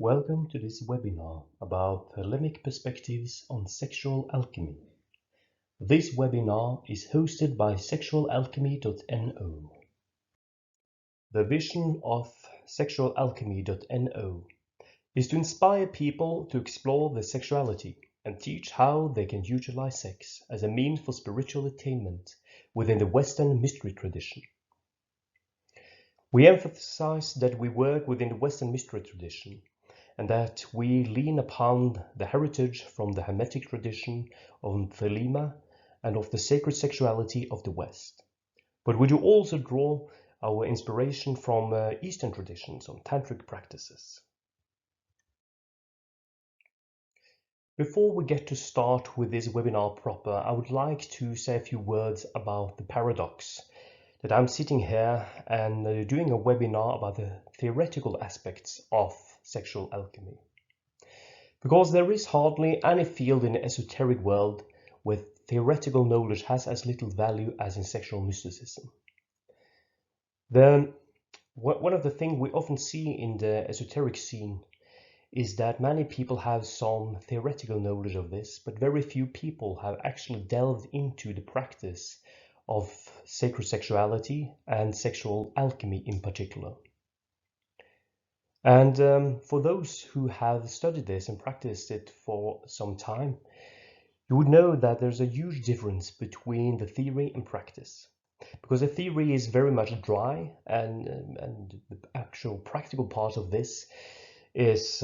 Welcome to this webinar about Thelemic perspectives on sexual alchemy. This webinar is hosted by sexualalchemy.no. The vision of sexualalchemy.no is to inspire people to explore their sexuality and teach how they can utilize sex as a means for spiritual attainment within the Western mystery tradition. We emphasize that we work within the Western mystery tradition and that we lean upon the heritage from the Hermetic tradition of Thelema and of the sacred sexuality of the West. But we do also draw our inspiration from Eastern traditions on tantric practices. Before we get to start with this webinar proper, I would like to say a few words about the paradox that I'm sitting here and doing a webinar about the theoretical aspects of sexual alchemy. Because there is hardly any field in the esoteric world where theoretical knowledge has as little value as in sexual mysticism. One of the things we often see in the esoteric scene is that many people have some theoretical knowledge of this, but very few people have actually delved into the practice of sacred sexuality and sexual alchemy in particular. And for those who have studied this and practiced it for some time, you would know that there's a huge difference between the theory and practice. Because the theory is very much dry and the actual practical part of this is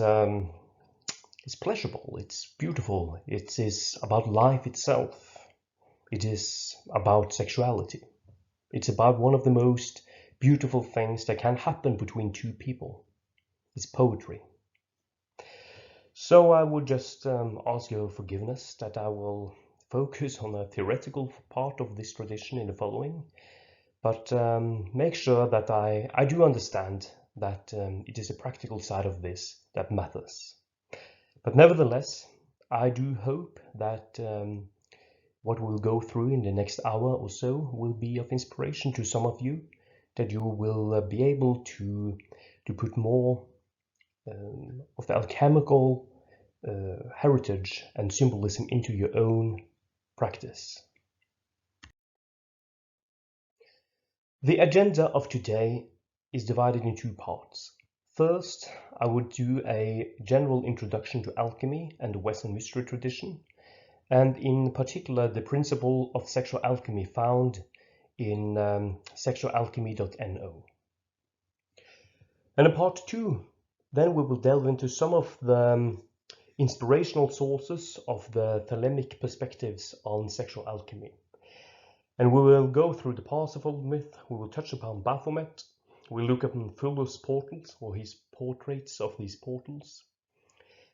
pleasurable, it's beautiful, it is about life itself, it is about sexuality. It's about one of the most beautiful things that can happen between two people. It's poetry. So I would just ask your forgiveness that I will focus on the theoretical part of this tradition in the following, but make sure that I do understand that it is a practical side of this that matters. But nevertheless, I do hope that what we'll go through in the next hour or so will be of inspiration to some of you, that you will be able to put more of the alchemical heritage and symbolism into your own practice. The agenda of today is divided in two parts. First, I would do a general introduction to alchemy and the Western mystery tradition, and in particular the principle of sexual alchemy found in sexualalchemy.no. And in part two, then we will delve into some of the inspirational sources of the Thelemic perspectives on sexual alchemy. And we will go through the Parsifal myth, we will touch upon Baphomet, we'll look upon Fuller's portals, or his portraits of these portals.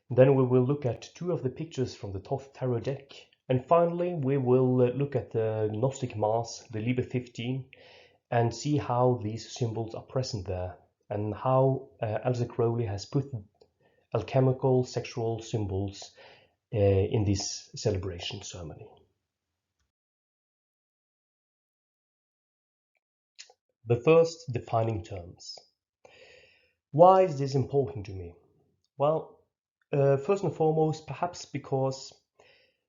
Then we will look at two of the pictures from the Thoth Tarot deck. And finally, we will look at the Gnostic Mass, the Liber 15, and see how these symbols are present there, and how Aleister Crowley has put alchemical sexual symbols in this celebration ceremony. The first, defining terms. Why is this important to me? Well, first and foremost, perhaps because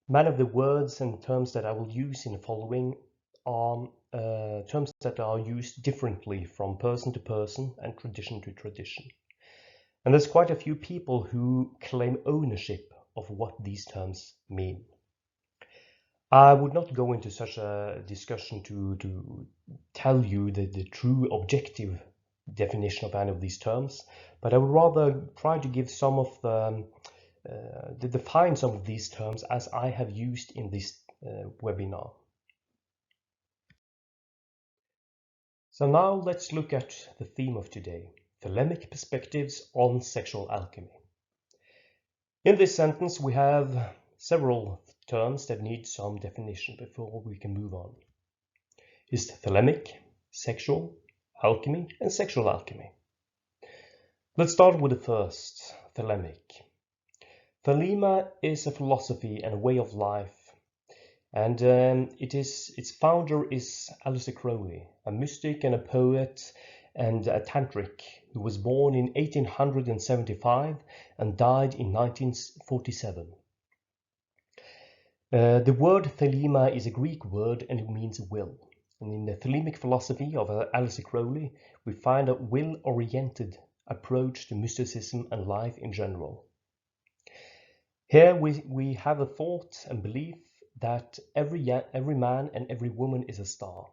many of the words and terms that I will use in the following are terms that are used differently from person to person and tradition to tradition. And there's quite a few people who claim ownership of what these terms mean. I would not go into such a discussion to tell you the true objective definition of any of these terms, but I would rather try to give some of to define some of these terms as I have used in this webinar. So now let's look at the theme of today, Thelemic perspectives on sexual alchemy. In this sentence we have several terms that need some definition before we can move on. Is Thelemic, sexual, alchemy, and sexual alchemy. Let's start with the first, Thelemic. Thelema is a philosophy and a way of life, and its founder is Aleister Crowley, a mystic and a poet and a tantric who was born in 1875 and died in 1947. The word Thelema is a Greek word and it means will. And in the Thelemic philosophy of Alistair Crowley, we find a will-oriented approach to mysticism and life in general. Here we have a thought and belief that every man and every woman is a star,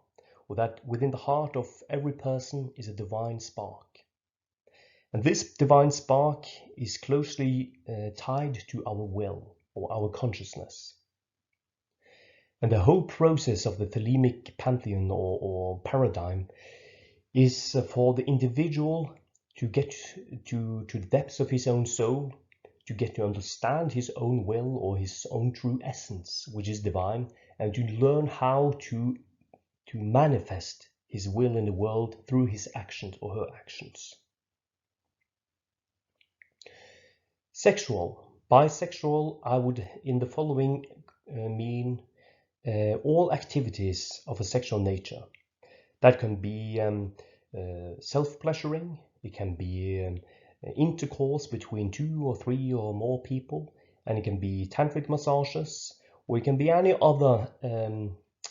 or that within the heart of every person is a divine spark. And this divine spark is closely tied to our will or our consciousness. And the whole process of the Thelemic pantheon or paradigm is for the individual to get to the depths of his own soul, to get to understand his own will or his own true essence, which is divine, and to learn how to manifest his will in the world through his actions or her actions. Sexual. Bisexual, I would in the following mean all activities of a sexual nature. That can be self-pleasuring, it can be intercourse between 2 or 3 or more people, and it can be tantric massages, or it can be any other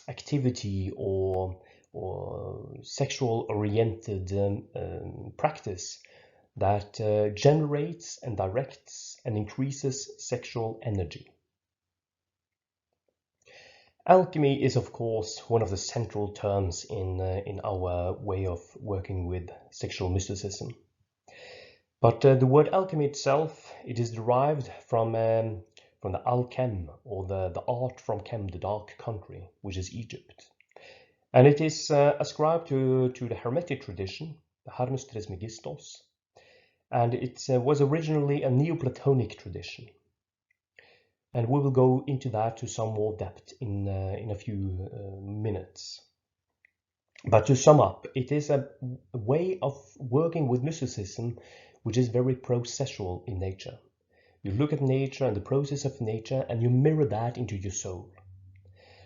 activity or sexual-oriented practice that generates and directs and increases sexual energy. Alchemy is, of course, one of the central terms in our way of working with sexual mysticism. But the word alchemy itself, it is derived from the alchem, or the art from Chem, the dark country, which is Egypt. And it is ascribed to the Hermetic tradition, the Hermes Trismegistos, and it was originally a Neoplatonic tradition. And we will go into that to some more depth in a few minutes. But to sum up, it is a way of working with mysticism which is very processual in nature. You look at nature and the process of nature and you mirror that into your soul,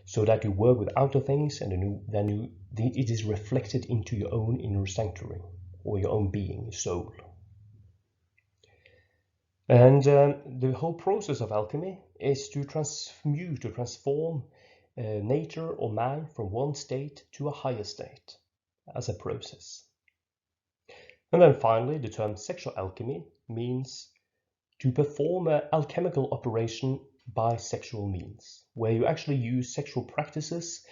so that you work with outer things and then it is reflected into your own inner sanctuary or your own being, soul. And the whole process of alchemy is to transmute, to transform nature or man from one state to a higher state as a process. And then finally, the term sexual alchemy means to perform an alchemical operation by sexual means, where you actually use sexual practices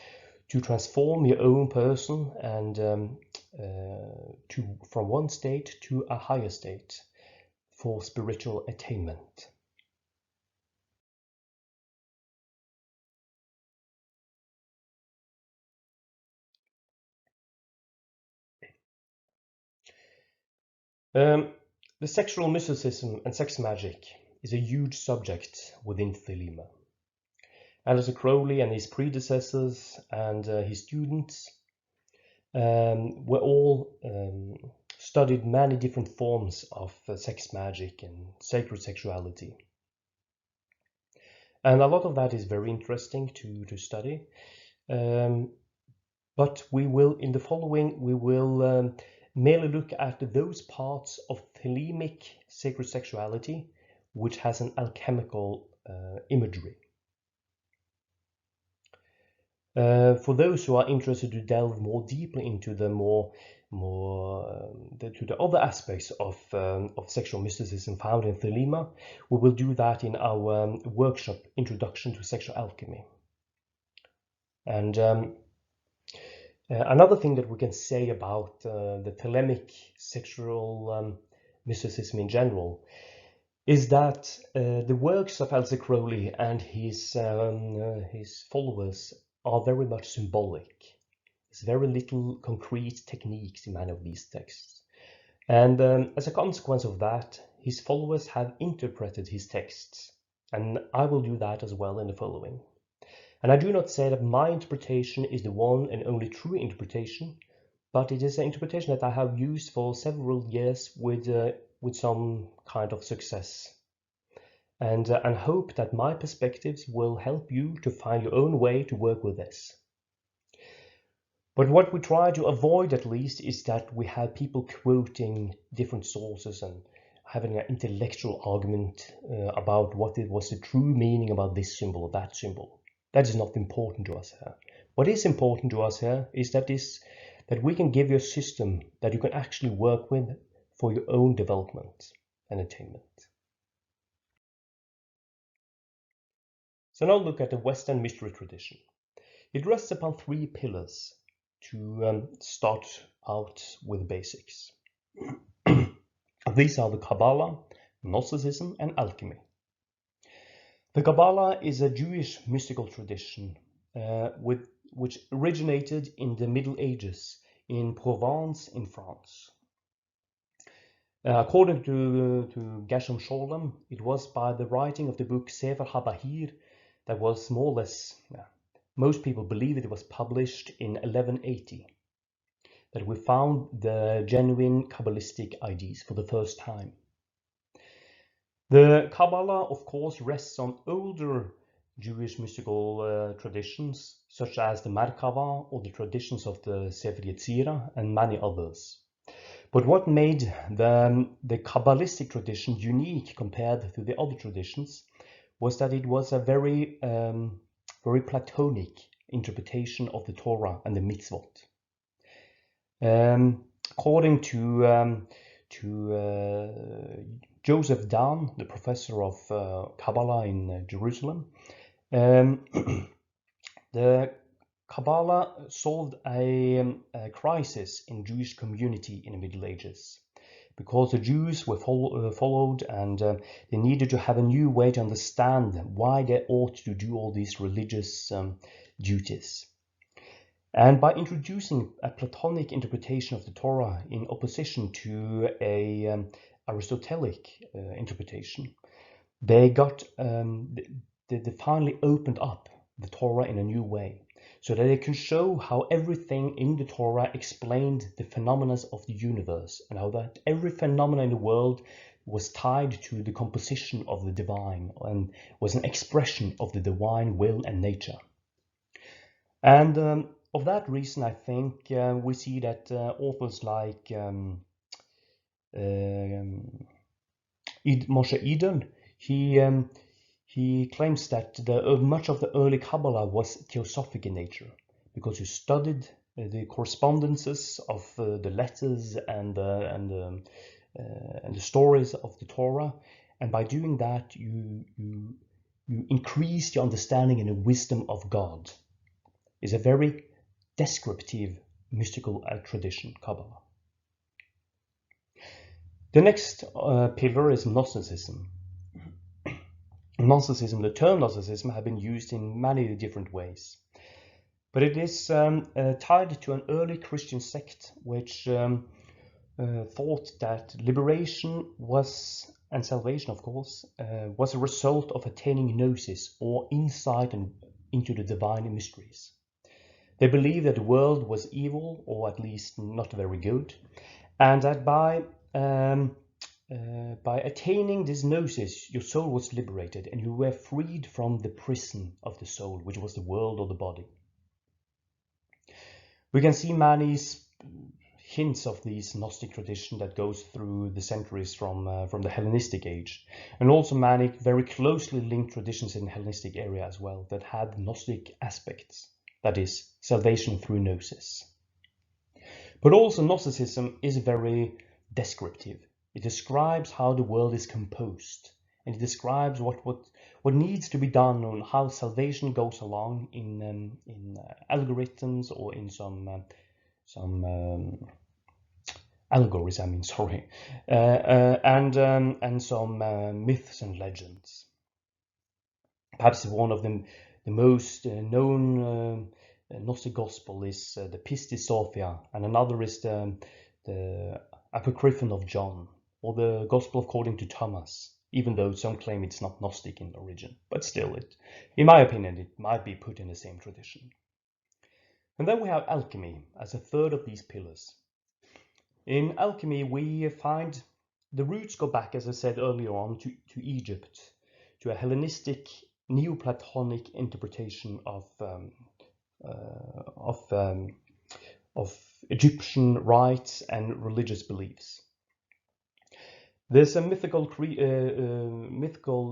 to transform your own person and from one state to a higher state for spiritual attainment. The sexual mysticism and sex magic is a huge subject within Thelema. Alistair Crowley and his predecessors and his students were all studied many different forms of sex magic and sacred sexuality. And a lot of that is very interesting to study. But we will, in the following, we will merely look at those parts of Thelemic sacred sexuality which has an alchemical imagery. For those who are interested to delve more deeply into the to the other aspects of sexual mysticism found in Thelema, we will do that in our workshop Introduction to Sexual Alchemy. And another thing that we can say about the Thelemic sexual mysticism in general is that the works of Alistair Crowley and his followers are very much symbolic. There's very little concrete techniques in many of these texts. And as a consequence of that, his followers have interpreted his texts. And I will do that as well in the following. And I do not say that my interpretation is the one and only true interpretation, but it is an interpretation that I have used for several years with some kind of success. And hope that my perspectives will help you to find your own way to work with this. But what we try to avoid, at least, is that we have people quoting different sources and having an intellectual argument about what it was the true meaning about this symbol or that symbol. That is not important to us here. What is important to us here is that we can give you a system that you can actually work with for your own development and attainment. So now look at the Western mystery tradition. It rests upon three pillars to start out with the basics. These are the Kabbalah, Gnosticism, and Alchemy. The Kabbalah is a Jewish mystical tradition which originated in the Middle Ages in Provence in France. According to Gershom Scholem, it was by the writing of the book Sefer HaBahir that was more or less, most people believe it was published in 1180, that we found the genuine Kabbalistic ideas for the first time. The Kabbalah, of course, rests on older Jewish mystical traditions, such as the Merkava or the traditions of the Sefer Yetzirah and many others. But what made the Kabbalistic tradition unique compared to the other traditions was that it was a very Platonic interpretation of the Torah and the mitzvot. According to Joseph Dahn, the professor of Kabbalah in Jerusalem, the Kabbalah solved a crisis in Jewish community in the Middle Ages, because the Jews were followed and they needed to have a new way to understand why they ought to do all these religious duties. And by introducing a Platonic interpretation of the Torah in opposition to a Aristotelic interpretation, they finally opened up the Torah in a new way, so that they can show how everything in the Torah explained the phenomena of the universe, and how that every phenomenon in the world was tied to the composition of the divine and was an expression of the divine will and nature. And of that reason, I think we see that authors like Moshe Eden, he claims that much of the early Kabbalah was theosophic in nature, because you studied the correspondences of the letters and the stories of the Torah, and by doing that you increased your understanding and the wisdom of God. It's a very descriptive mystical tradition, Kabbalah. The next pillar is Gnosticism. Gnosticism, the term Gnosticism, has been used in many different ways, but it is tied to an early Christian sect which thought that liberation and salvation, of course, was a result of attaining gnosis, or insight into the divine mysteries. They believed that the world was evil, or at least not very good, and that by attaining this gnosis, your soul was liberated and you were freed from the prison of the soul, which was the world or the body. We can see many hints of this Gnostic tradition that goes through the centuries from the Hellenistic age, and also many very closely linked traditions in the Hellenistic area as well that had Gnostic aspects, that is, salvation through gnosis. But also Gnosticism is very descriptive. It describes how the world is composed, and it describes what needs to be done and how salvation goes along in algorithms, or in some allegories. And some myths and legends. Perhaps one of the most known Gnostic gospel is the Pistis Sophia, and another is the Apocryphon of John, or the Gospel according to Thomas, even though some claim it's not Gnostic in origin. But still, in my opinion, it might be put in the same tradition. And then we have alchemy as a third of these pillars. In alchemy, we find the roots go back, as I said earlier on, to Egypt, to a Hellenistic Neoplatonic interpretation of Egyptian rites and religious beliefs. There's a mythical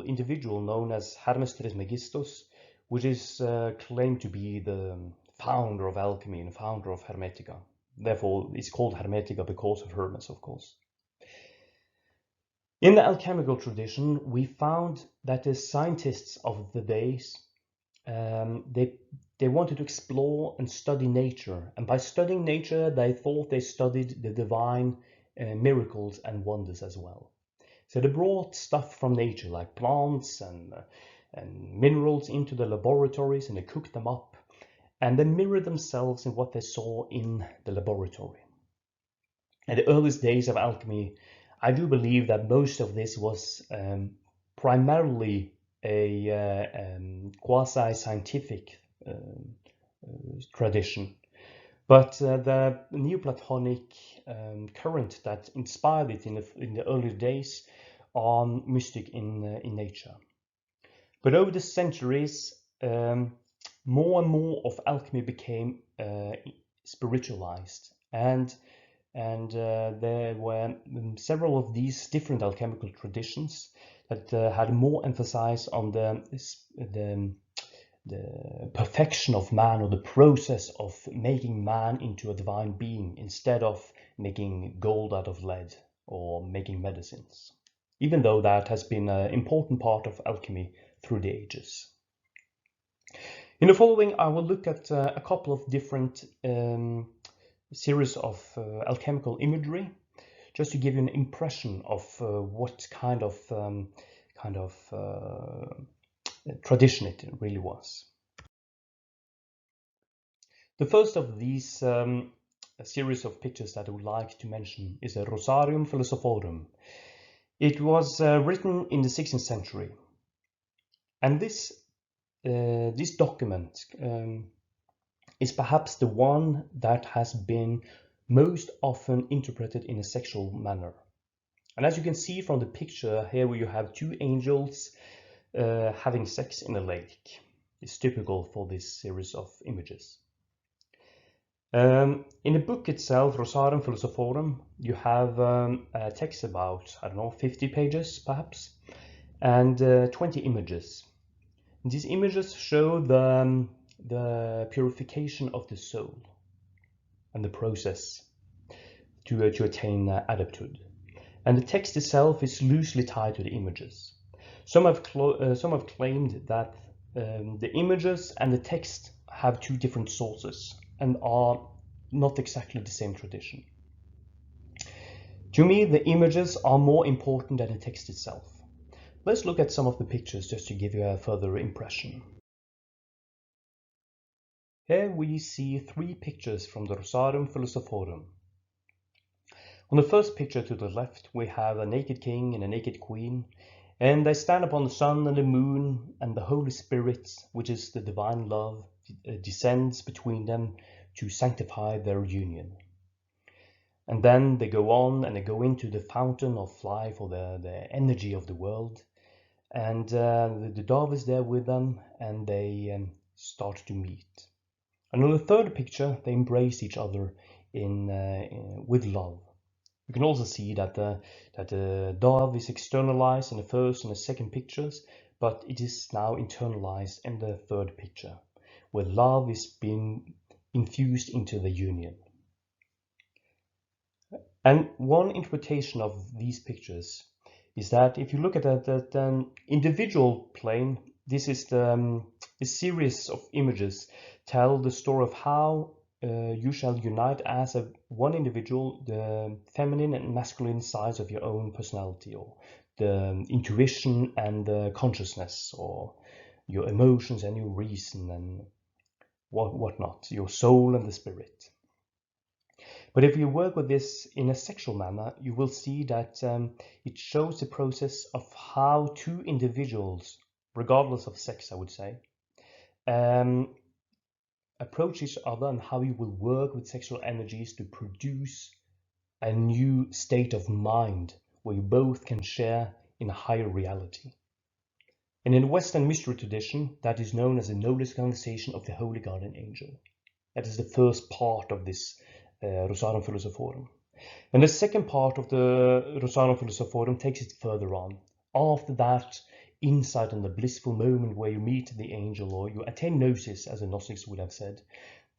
individual known as Hermes Trismegistus, which is claimed to be the founder of alchemy and founder of Hermetica. Therefore, it's called Hermetica because of Hermes, of course. In the alchemical tradition, we found that the scientists of the days, they wanted to explore and study nature. And by studying nature, they thought they studied the divine miracles and wonders as well. So they brought stuff from nature, like plants and minerals, into the laboratories, and they cooked them up. And they mirrored themselves in what they saw in the laboratory. In the earliest days of alchemy, I do believe that most of this was primarily a quasi-scientific tradition. But the Neoplatonic current that inspired it in the early days are mystic in nature. But over the centuries, more and more of alchemy became spiritualized, and there were several of these different alchemical traditions that had more emphasis on the perfection of man, or the process of making man into a divine being, instead of making gold out of lead or making medicines, even though that has been an important part of alchemy through the ages. In the following, I will look at a couple of different series of alchemical imagery, just to give you an impression of what kind of tradition it really was. The first of these a series of pictures that I would like to mention is a Rosarium Philosophorum. It was written in the 16th century, and this document is perhaps the one that has been most often interpreted in a sexual manner. And as you can see from the picture here, where you have two angels having sex in a lake, it's typical for this series of images. In the book itself, Rosarium Philosophorum, you have a text about, I don't know, 50 pages perhaps, and 20 images. These images show the purification of the soul and the process to attain adulthood. And the text itself is loosely tied to the images. Some have claimed that the images and the text have two different sources and are not exactly the same tradition. To me, the images are more important than the text itself. Let's look at some of the pictures just to give you a further impression. Here we see three pictures from the Rosarium Philosophorum. On the first picture to the left, we have a naked king and a naked queen, and they stand upon the sun and the moon, and the Holy Spirit, which is the divine love, descends between them to sanctify their union. And then they go on and they go into the fountain of life, or the energy of the world, and the dove is there with them, and they start to meet. And on the third picture, they embrace each other with love. You can also see that the dove is externalized in the first and the second pictures, but it is now internalized in the third picture, where love is being infused into the union. And one interpretation of these pictures is that if you look at that individual plane, this is the series of images tell the story of how you shall unite as one individual the feminine and masculine sides of your own personality, or the intuition and the consciousness, or your emotions and your reason and whatnot, your soul and the spirit. But if you work with this in a sexual manner, you will see that it shows the process of how two individuals, regardless of sex, I would say, approach each other, and how you will work with sexual energies to produce a new state of mind where you both can share in a higher reality. And in the Western mystery tradition, that is known as the Knowledge Conversation of the Holy Guardian Angel. That is the first part of this Rosarium Philosophorum. And the second part of the Rosarium Philosophorum takes it further on. After that insight and the blissful moment where you meet the angel or you attain gnosis, as the Gnostics would have said,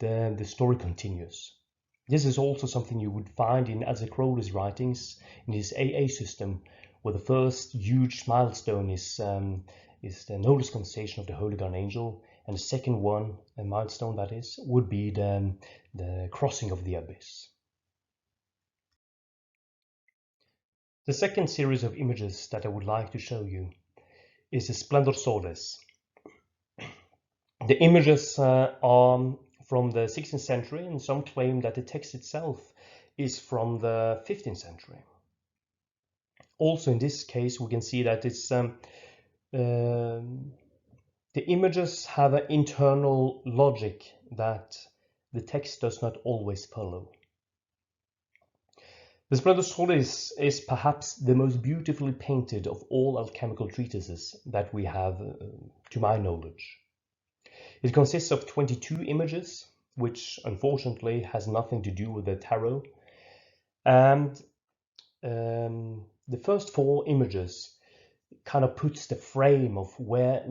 then the story continues. This is also something you would find in Crowley's writings in his AA system, where the first huge milestone is the notice conversation of the Holy Guardian Angel, and the second one, a milestone that is, would be the crossing of the abyss. The second series of images that I would like to show you is the Splendor Solis. The images are from the 16th century, and some claim that the text itself is from the 15th century. Also in this case we can see that it's the images have an internal logic that the text does not always follow. The Splendor Solis is perhaps the most beautifully painted of all alchemical treatises that we have, to my knowledge. It consists of 22 images, which unfortunately has nothing to do with the tarot. And the first 4 images kind of puts the frame of what's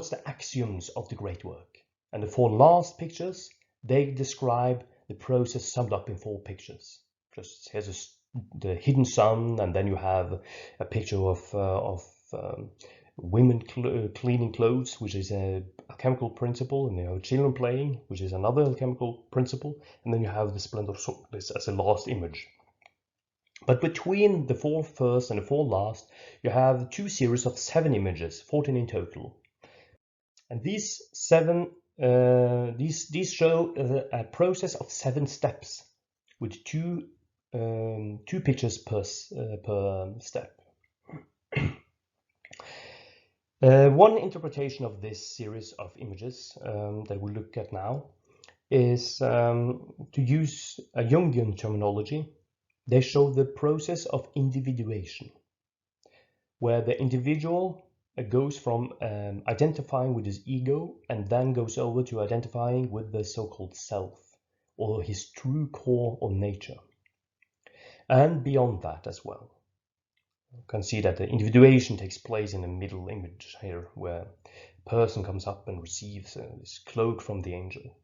the axioms of the great work. And the 4 last pictures, they describe the process summed up in 4 pictures. Just here's the hidden sun, and then you have a picture of women cleaning clothes, which is a alchemical principle, and you have children playing, which is another alchemical principle, and then you have the Splendor Solis as a last image. But between the 4 first and the 4 last, you have 2 series of 7 images, 14 in total. And these 7, these show a process of 7 steps, with 2 pictures per step. One interpretation of this series of images that we look at now is to use a Jungian terminology. They show the process of individuation, where the individual goes from identifying with his ego and then goes over to identifying with the so-called self, or his true core or nature, and beyond that as well. You can see that the individuation takes place in the middle image here, where a person comes up and receives this cloak from the angel.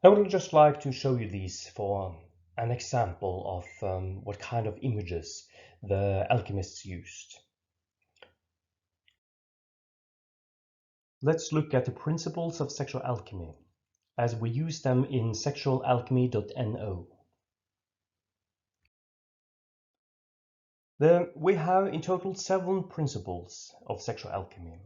I would just like to show you these for an example of what kind of images the alchemists used. Let's look at the principles of sexual alchemy as we use them in sexualalchemy.no. We have in total 7 principles of sexual alchemy,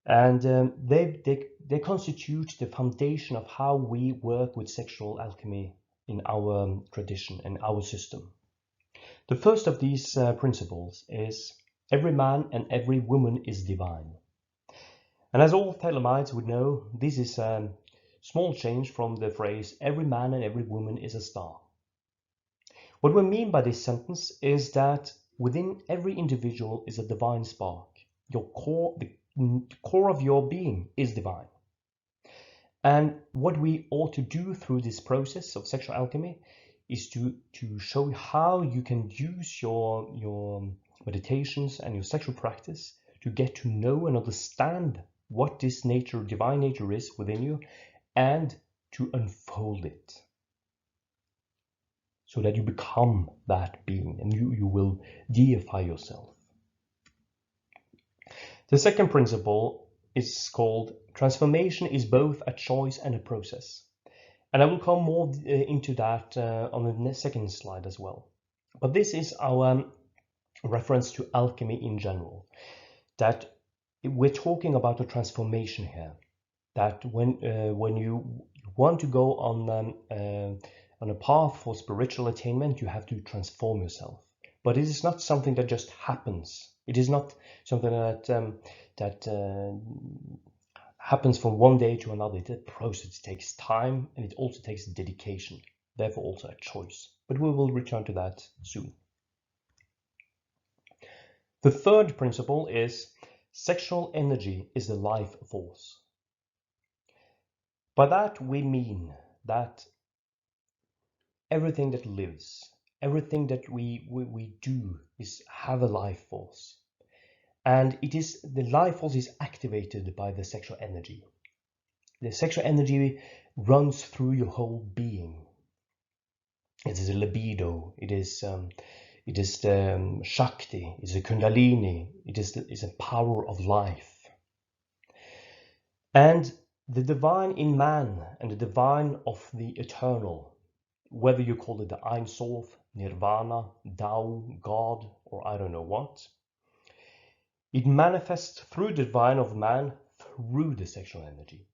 and they constitute the foundation of how we work with sexual alchemy in our tradition and our system. The first of these principles is every man and every woman is divine. And as all Thelemites would know, this is a small change from the phrase every man and every woman is a star. What we mean by this sentence is that within every individual is a divine spark. Your core, the core of your being is divine. And what we ought to do through this process of sexual alchemy is to show how you can use your meditations and your sexual practice to get to know and understand what this nature, divine nature is within you, and to unfold it, so that you become that being and you will deify yourself. The second principle is called transformation is both a choice and a process. And I will come more into that on the second slide as well. But this is our reference to alchemy in general, that we're talking about a transformation here, that when you want to go on a path for spiritual attainment, you have to transform yourself. But it is not something that just happens. It is not something that happens from one day to another. The process takes time, and it also takes dedication, therefore also a choice. But we will return to that soon. The third principle is sexual energy is the life force. By that we mean that everything that lives, everything that we do is have a life force. And the life force is activated by the sexual energy. The sexual energy runs through your whole being. It is a libido, it is the Shakti, it is the Kundalini, it is a power of life. And the divine in man and the divine of the eternal, whether you call it the Ein Sof, Nirvana, Tao, God, or I don't know what, it manifests through the divine of man through the sexual energy.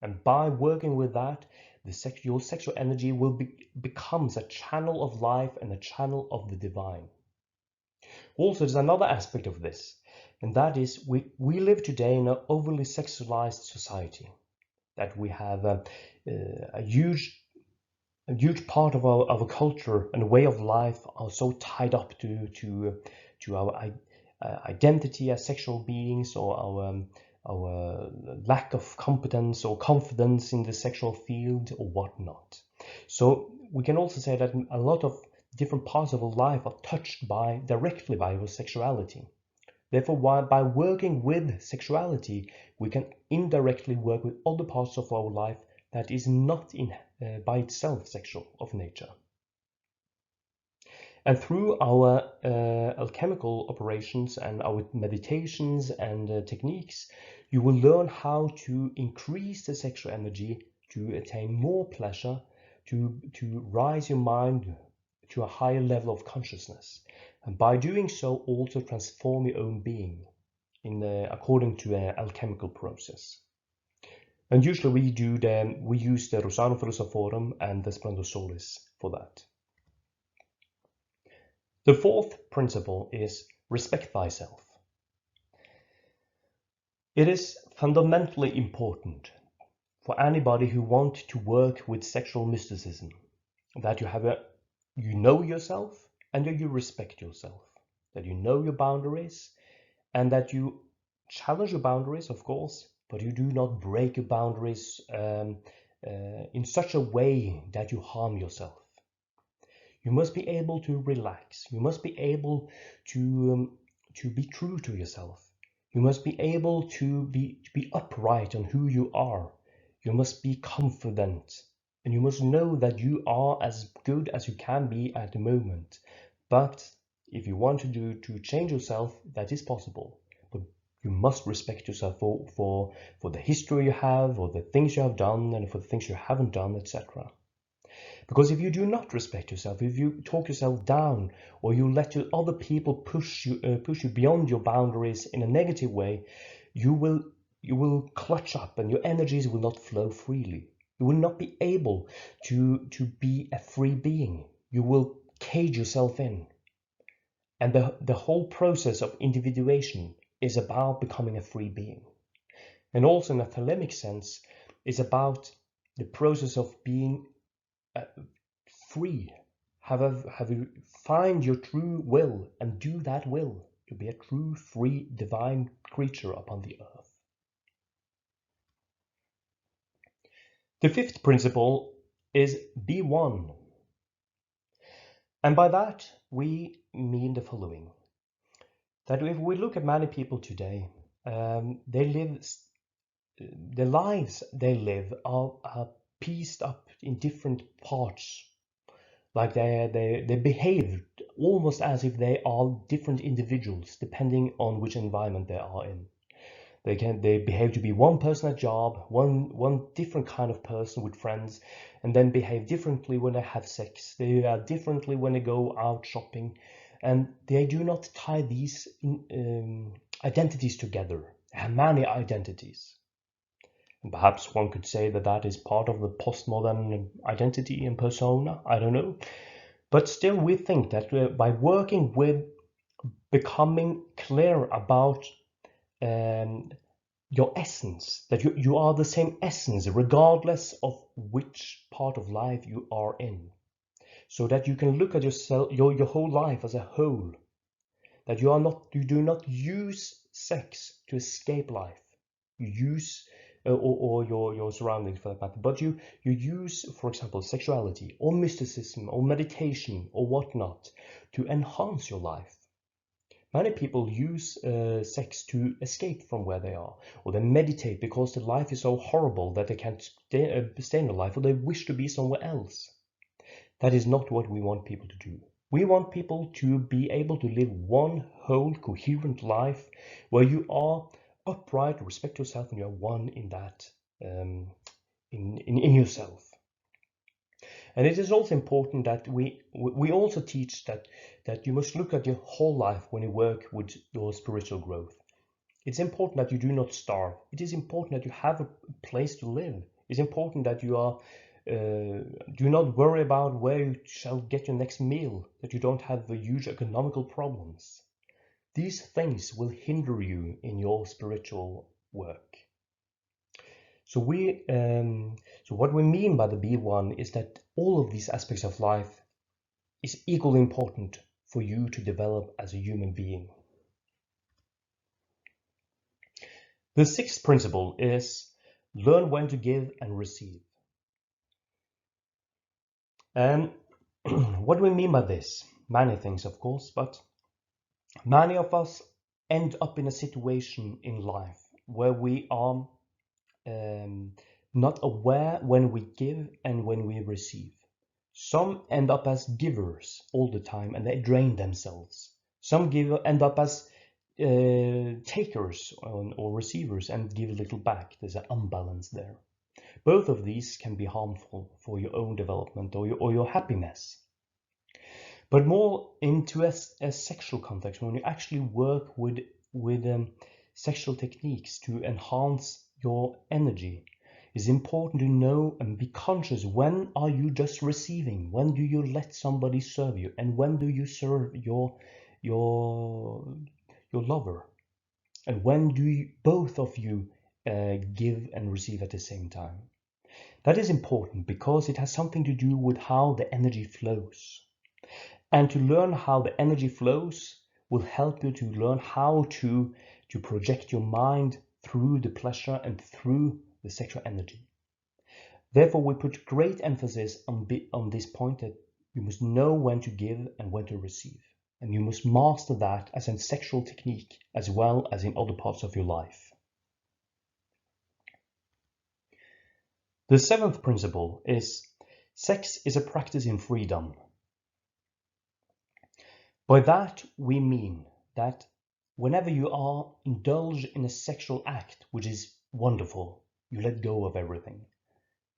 And by working with that, your sexual energy will becomes a channel of life and a channel of the divine. Also, there's another aspect of this, and that is we live today in an overly sexualized society. That we have a huge part of our culture and way of life are so tied up to our identity as sexual beings, or our lack of competence or confidence in the sexual field or whatnot. So we can also say that a lot of different parts of our life are touched directly by our sexuality. Therefore, by working with sexuality, we can indirectly work with other parts of our life that is not by itself sexual of nature. And through our alchemical operations and our meditations and techniques, you will learn how to increase the sexual energy to attain more pleasure, to rise your mind to a higher level of consciousness. And by doing so, also transform your own being according to an alchemical process. And usually we use the Rosarium Philosophorum and the Splendor Solis for that. The fourth principle is respect thyself. It is fundamentally important for anybody who wants to work with sexual mysticism that you know yourself and that you respect yourself, that you know your boundaries and that you challenge your boundaries, of course, but you do not break your boundaries in such a way that you harm yourself. You must be able to relax. You must be able to be true to yourself. You must be able to be upright on who you are. You must be confident, and you must know that you are as good as you can be at the moment. But if you want to change yourself, that is possible. But you must respect yourself for the history you have, or the things you have done, and for the things you haven't done, etc. Because if you do not respect yourself, if you talk yourself down, or you let other people push you beyond your boundaries in a negative way, you will clutch up, and your energies will not flow freely. You will not be able to be a free being. You will cage yourself in. And the whole process of individuation is about becoming a free being. And also in a Thelemic sense, is about the process of being free. Have you find your true will and do that will to be a true, free, divine creature upon the earth. The fifth principle is be one. And by that, we mean the following. That if we look at many people today, the lives they live are pieced up in different parts. Like they behave almost as if they are different individuals, depending on which environment they are in. They behave to be one person at job, one different kind of person with friends, and then behave differently when they have sex. They are differently when they go out shopping, and they do not tie these identities together. They have many identities. And perhaps one could say that that is part of the postmodern identity and persona. I don't know. But still, we think that by working with becoming clear about your essence, that you are the same essence regardless of which part of life you are in, so that you can look at yourself, your whole life as a whole, that you do not use sex to escape life. You use or your surroundings for that matter, but you use, for example, sexuality or mysticism or meditation or whatnot to enhance your life. Many people use sex to escape from where they are, or they meditate because their life is so horrible that they can't stay in their life, or they wish to be somewhere else. That is not what we want people to do. We want people to be able to live one whole coherent life where you are upright, respect yourself, and you are one in that, in yourself. And it is also important that we also teach that you must look at your whole life when you work with your spiritual growth. It's important that you do not starve. It is important that you have a place to live. It's important that you are do not worry about where you shall get your next meal, that you don't have huge economical problems. These things will hinder you in your spiritual work. So what we mean by the B1 is that all of these aspects of life is equally important for you to develop as a human being. The sixth principle is learn when to give and receive. And what we mean by this, many things of course, but many of us end up in a situation in life where we are not aware when we give and when we receive. Some end up as givers all the time and they drain themselves. Some end up as takers or receivers and give little back. There's an unbalance there. Both of these can be harmful for your own development or your happiness. But more into a sexual context, when you actually work with sexual techniques to enhance your energy, it's important to know and be conscious, when are you just receiving? When do you let somebody serve you? And when do you serve your lover? And when do both of you give and receive at the same time? That is important because it has something to do with how the energy flows. And to learn how the energy flows will help you to learn how to project your mind through the pleasure and through the sexual energy. Therefore, we put great emphasis on this point, that you must know when to give and when to receive. And you must master that as a sexual technique as well as in other parts of your life. The seventh principle is sex is a practice in freedom. By that we mean that whenever you are indulged in a sexual act, which is wonderful, you let go of everything.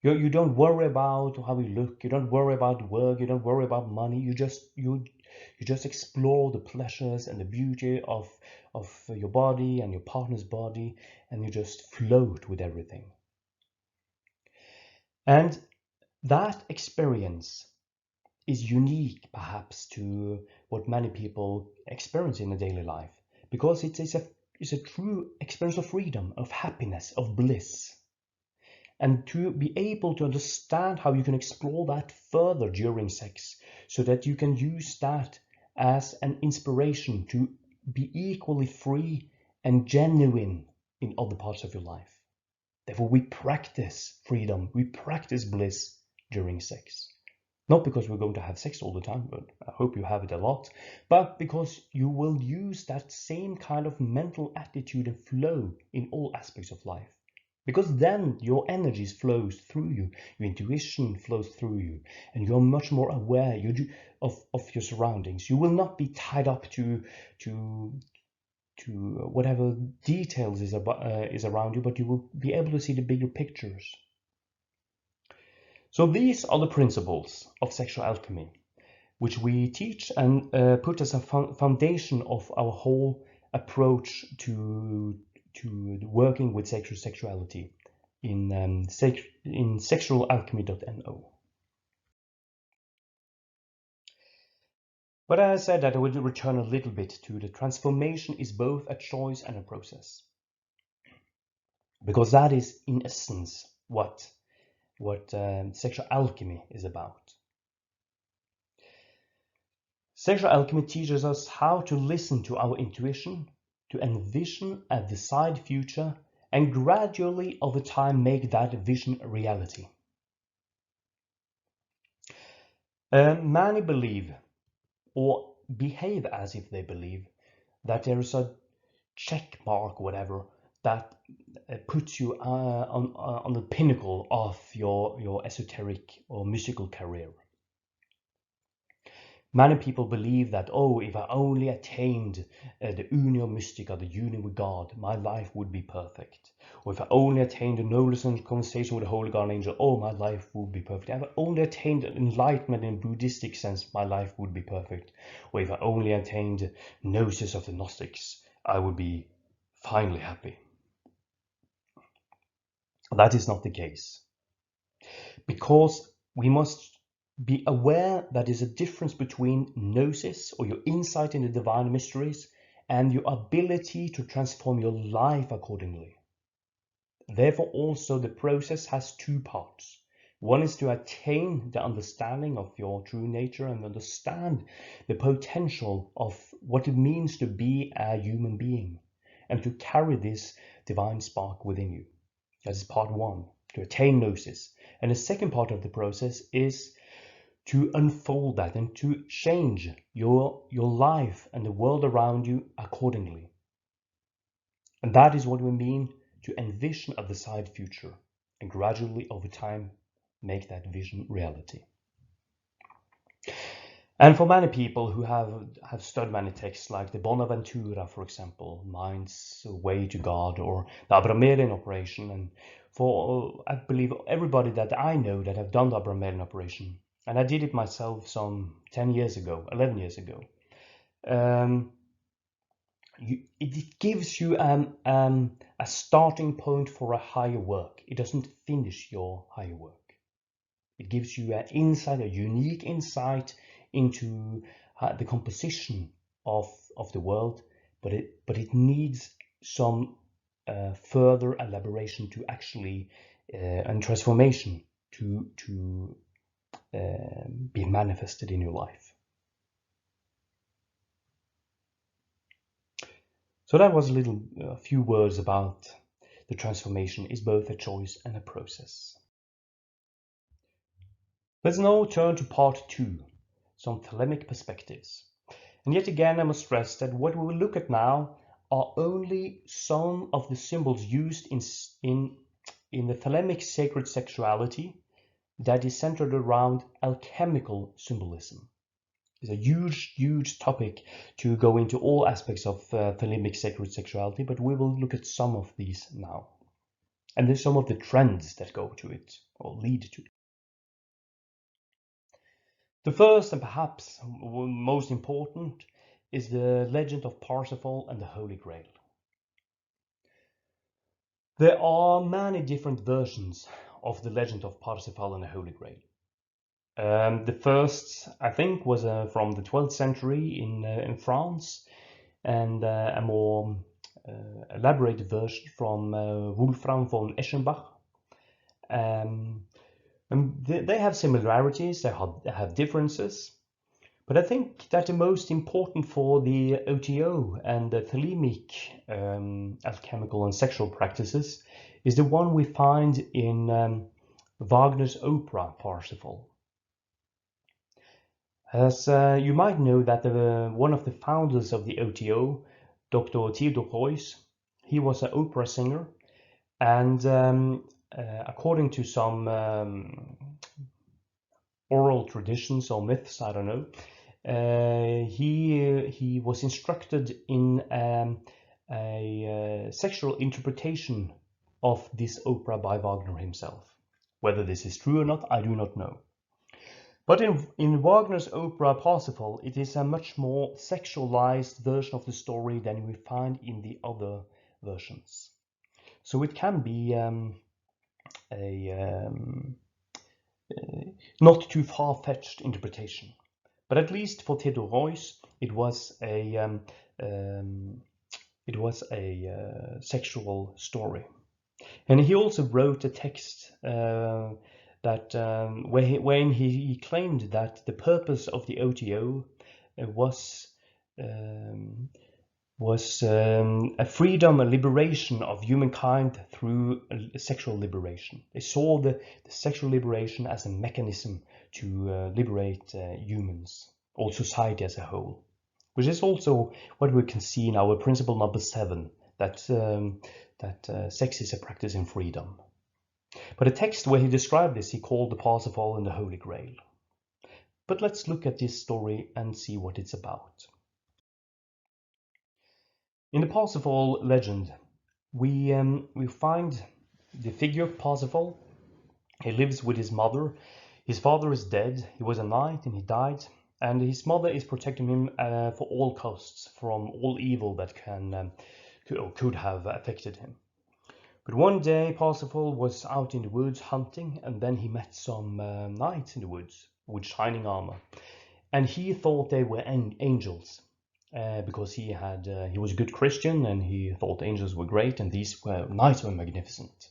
You don't worry about how you look, you don't worry about work, you don't worry about money, you just explore the pleasures and the beauty of your body and your partner's body, and you just float with everything. And that experience is unique perhaps to what many people experience in a daily life, because it's a true experience of freedom, of happiness, of bliss. And to be able to understand how you can explore that further during sex, so that you can use that as an inspiration to be equally free and genuine in other parts of your life. Therefore, we practice freedom, we practice bliss during sex. Not because we're going to have sex all the time, but I hope you have it a lot, but because you will use that same kind of mental attitude and flow in all aspects of life. Because then your energies flows through you, your intuition flows through you, and you're much more aware of your surroundings. You will not be tied up to whatever details is around you, but you will be able to see the bigger pictures. So these are the principles of sexual alchemy, which we teach and put as a foundation of our whole approach to working with sexuality in sexualalchemy.no. But I said that I would return a little bit to the transformation is both a choice and a process, because that is in essence what sexual alchemy is about. Sexual alchemy teaches us how to listen to our intuition, to envision a desired future, and gradually over time make that vision a reality. Many believe, or behave as if they believe, that there is a check mark, whatever, that puts you on the pinnacle of your esoteric or mystical career. Many people believe that, oh, if I only attained the unio mystica, the union with God, my life would be perfect. Or if I only attained a knowledge and conversation with the Holy Guardian Angel, oh, my life would be perfect. If I only attained enlightenment in a Buddhistic sense, my life would be perfect. Or if I only attained gnosis of the Gnostics, I would be finally happy. That is not the case. Because we must be aware that there's a difference between gnosis, or your insight in the divine mysteries, and your ability to transform your life accordingly. Therefore, also the process has two parts. One is to attain the understanding of your true nature and understand the potential of what it means to be a human being, and to carry this divine spark within you. That is part one, to attain gnosis. And the second part of the process is to unfold that and to change your life and the world around you accordingly. And that is what we mean to envision a desired future and gradually over time make that vision reality. And for many people who have studied many texts like the Bonaventura, for example, Mind's Way to God, or the Abramelin operation, and for I believe everybody that I know that have done the Abramelin operation, and I did it myself some 10 years ago, 11 years ago, it gives you a starting point for a higher work. It doesn't finish your higher work. It gives you an insight, a unique insight into the composition of the world, but it needs some further elaboration to actually and transformation to be manifested in your life. So that was a few words about the transformation is both a choice and a process. Let's now turn to part 2, some Thelemic perspectives. And yet again I must stress that what we will look at now are only some of the symbols used in the Thelemic sacred sexuality that is centered around alchemical symbolism. It's a huge topic to go into all aspects of Thelemic sacred sexuality, but we will look at some of these now. And there's some of the trends that go to it or lead to it. The first and perhaps most important is the legend of Parsifal and the Holy Grail. There are many different versions of the legend of Parsifal and the Holy Grail. The first, I think, was from the 12th century in France, and a more elaborated version from Wolfram von Eschenbach. And they have similarities, they have differences, but I think that the most important for the O.T.O and the Thelemic alchemical and sexual practices is the one we find in Wagner's opera Parsifal. As you might know that one of the founders of the O.T.O, Dr. Theodor Heuss, he was an opera singer, and according to some oral traditions or myths, I don't know, he was instructed in a sexual interpretation of this opera by Wagner himself. Whether this is true or not, I do not know. But in Wagner's opera Parsifal, it is a much more sexualized version of the story than we find in the other versions. So it can be not too far-fetched interpretation. But at least for Theodor Heuss, it was a sexual story. And he also wrote a text that when he claimed that the purpose of the O.T.O was was a freedom, a liberation of humankind through sexual liberation. They saw the sexual liberation as a mechanism to liberate humans, or society as a whole, which is also what we can see in our principle number 7, that sex is a practice in freedom. But a text where he described this, he called the Parsifal and the Holy Grail. But let's look at this story and see what it's about. In the Parsifal legend, we find the figure of Parsifal. He lives with his mother. His father is dead. He was a knight and he died. And his mother is protecting him for all costs from all evil that could have affected him. But one day Parsifal was out in the woods hunting, and then he met some knights in the woods with shining armor. And he thought they were angels. Because he was a good Christian and he thought angels were great and these knights were magnificent.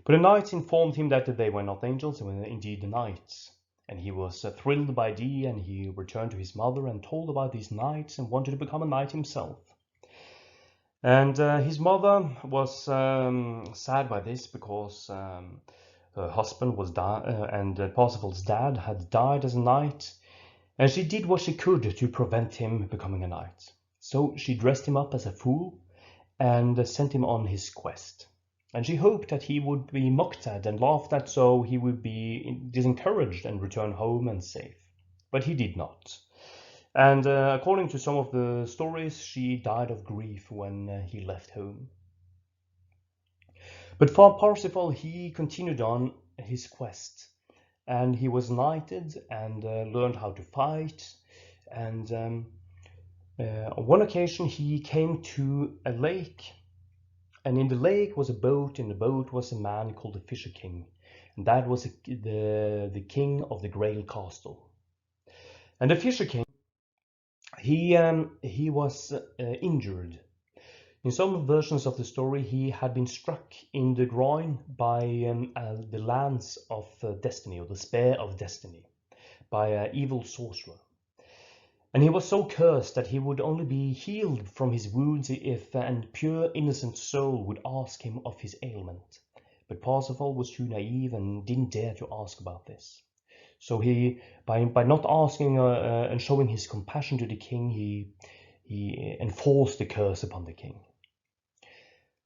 But the knights informed him that they were not angels, they were indeed knights. And he was thrilled by the, and he returned to his mother and told about these knights and wanted to become a knight himself. And his mother was sad by this because her husband was and Parsifal's dad had died as a knight. And she did what she could to prevent him becoming a knight. So she dressed him up as a fool and sent him on his quest. And she hoped that he would be mocked at and laughed at, so he would be disencouraged and return home and safe. But he did not. And according to some of the stories, she died of grief when he left home. But for Parsifal, he continued on his quest. And he was knighted and learned how to fight. And on one occasion he came to a lake, and in the lake was a boat. In the boat was a man called the Fisher King, and that was the king of the Grail castle. And the Fisher King, he was injured. In some versions of the story, he had been struck in the groin by the lance of destiny, or the spear of destiny, by an evil sorcerer. And he was so cursed that he would only be healed from his wounds if an pure, innocent soul would ask him of his ailment. But Parsifal was too naive and didn't dare to ask about this. So he, by not asking and showing his compassion to the king, he enforced the curse upon the king.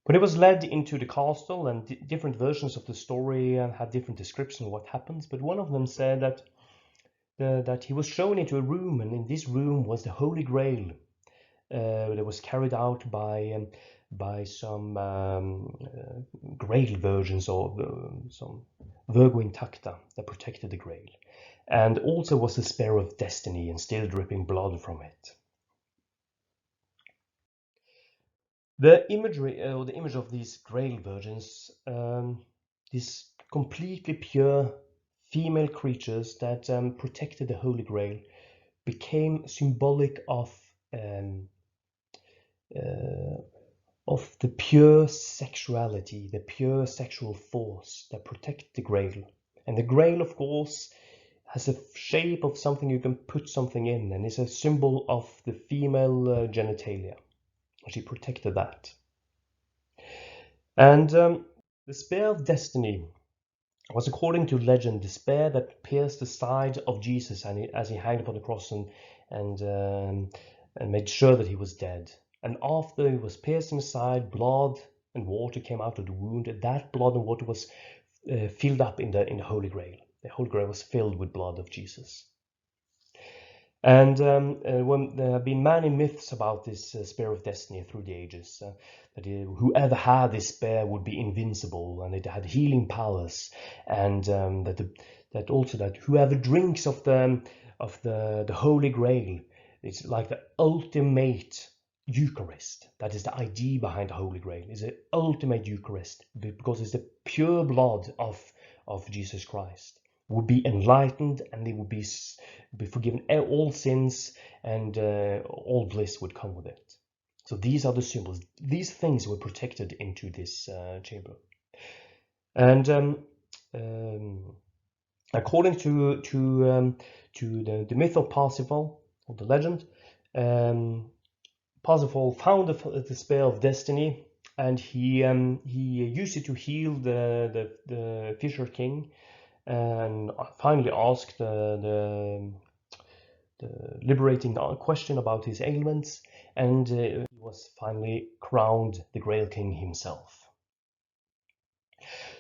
But he was led into the castle, and different versions of the story have different descriptions of what happens. But one of them said that he was shown into a room, and in this room was the Holy Grail that was carried out by some Grail virgins, or some Virgo Intacta that protected the Grail, and also was the spear of destiny and still dripping blood from it. The imagery, or the image of these Grail virgins, these completely pure female creatures that protected the Holy Grail, became symbolic of the pure sexuality, the pure sexual force that protect the Grail. And the Grail, of course, has a shape of something you can put something in, and is a symbol of the female genitalia. She protected that. And the spear of destiny was, according to legend, the spear that pierced the side of Jesus as he hanged upon the cross and made sure that he was dead. And after he was pierced in the side, blood and water came out of the wound. And that blood and water was filled up in the Holy Grail. The Holy Grail was filled with blood of Jesus. And when there have been many myths about this spear of destiny through the ages, that whoever had this spear would be invincible, and it had healing powers, and that also that whoever drinks of the Holy Grail, it's like the ultimate Eucharist. That is the idea behind the Holy Grail. It's the ultimate Eucharist because it's the pure blood of Jesus Christ. Would be enlightened, and they would be forgiven all sins, and all bliss would come with it. So these are the symbols. These things were protected into this chamber. And according to the myth of Parsifal, or the legend, Parsifal found the spear of destiny, and he used it to heal the Fisher King, and finally asked the liberating question about his ailments, and he was finally crowned the Grail King himself.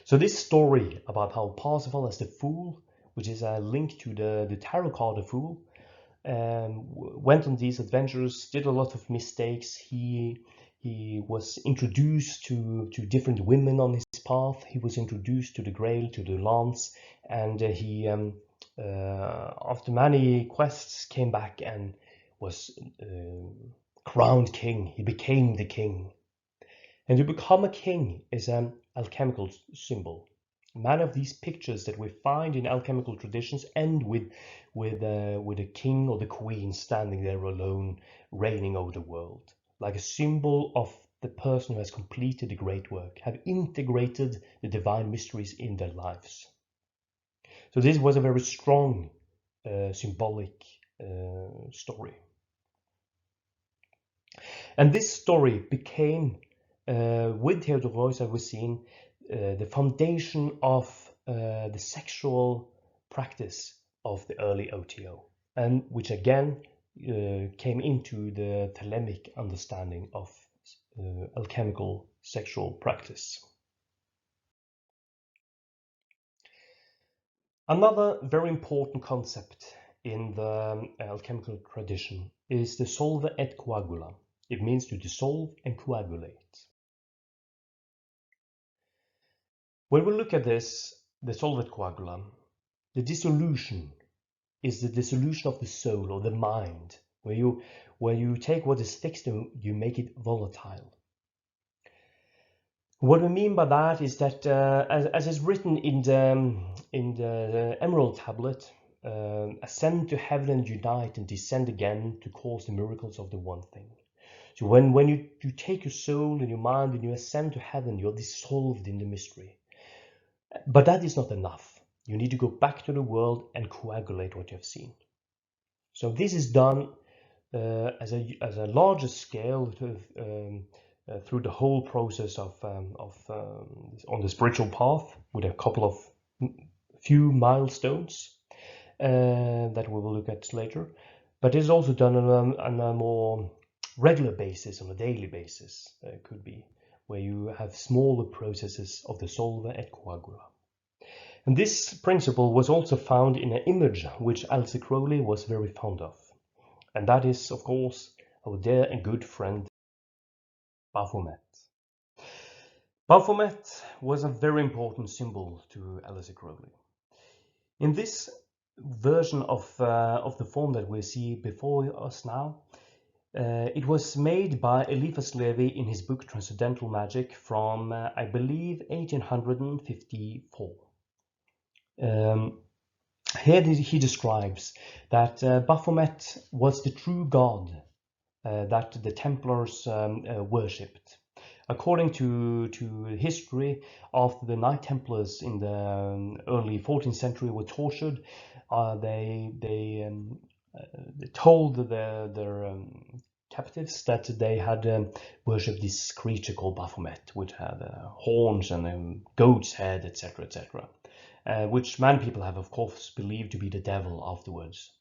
So this story about how Parsifal as the Fool, which is a link to the tarot card, the Fool, went on these adventures, did a lot of mistakes. He was introduced to different women on his path. He was introduced to the Grail, to the Lance, and he after many quests came back and was crowned king. He became the king. And to become a king is an alchemical symbol. Many of these pictures that we find in alchemical traditions end with a king or the queen standing there alone, reigning over the world, like a symbol of the person who has completed a great work, have integrated the divine mysteries in their lives. So this was a very strong symbolic story. And this story became, with Theodore, as we've seen, the foundation of the sexual practice of the early O.T.O, and which again came into the Thelemic understanding of alchemical sexual practice. Another very important concept in the alchemical tradition is the solve et coagula. It means to dissolve and coagulate. When we look at this, the solve et coagula, the dissolution is the dissolution of the soul or the mind, where you take what is fixed and you make it volatile. What we mean by that is that, as is written in the Emerald Tablet, ascend to heaven and unite and descend again to cause the miracles of the one thing. So when you take your soul and your mind and you ascend to heaven, you're dissolved in the mystery. But that is not enough. You need to go back to the world and coagulate what you have seen. So this is done as a larger scale through the whole process of on the spiritual path, with a couple of few milestones that we will look at later. But it's also done on a more regular basis, on a daily basis, could be, where you have smaller processes of the solve et coagula. And this principle was also found in an image which Aleister Crowley was very fond of. And that is, of course, our dear and good friend Baphomet. Baphomet was a very important symbol to Aleister Crowley. In this version of the form that we see before us now, it was made by Eliphas Levi in his book Transcendental Magic from, I believe, 1854. Here he describes that Baphomet was the true god that the Templars worshipped. According to history, after the Knight Templars in the early 14th century were tortured, they told their captives that they had worshipped this creature called Baphomet, which had horns and a goat's head, etc., etc., which many people have, of course, believed to be the devil afterwards.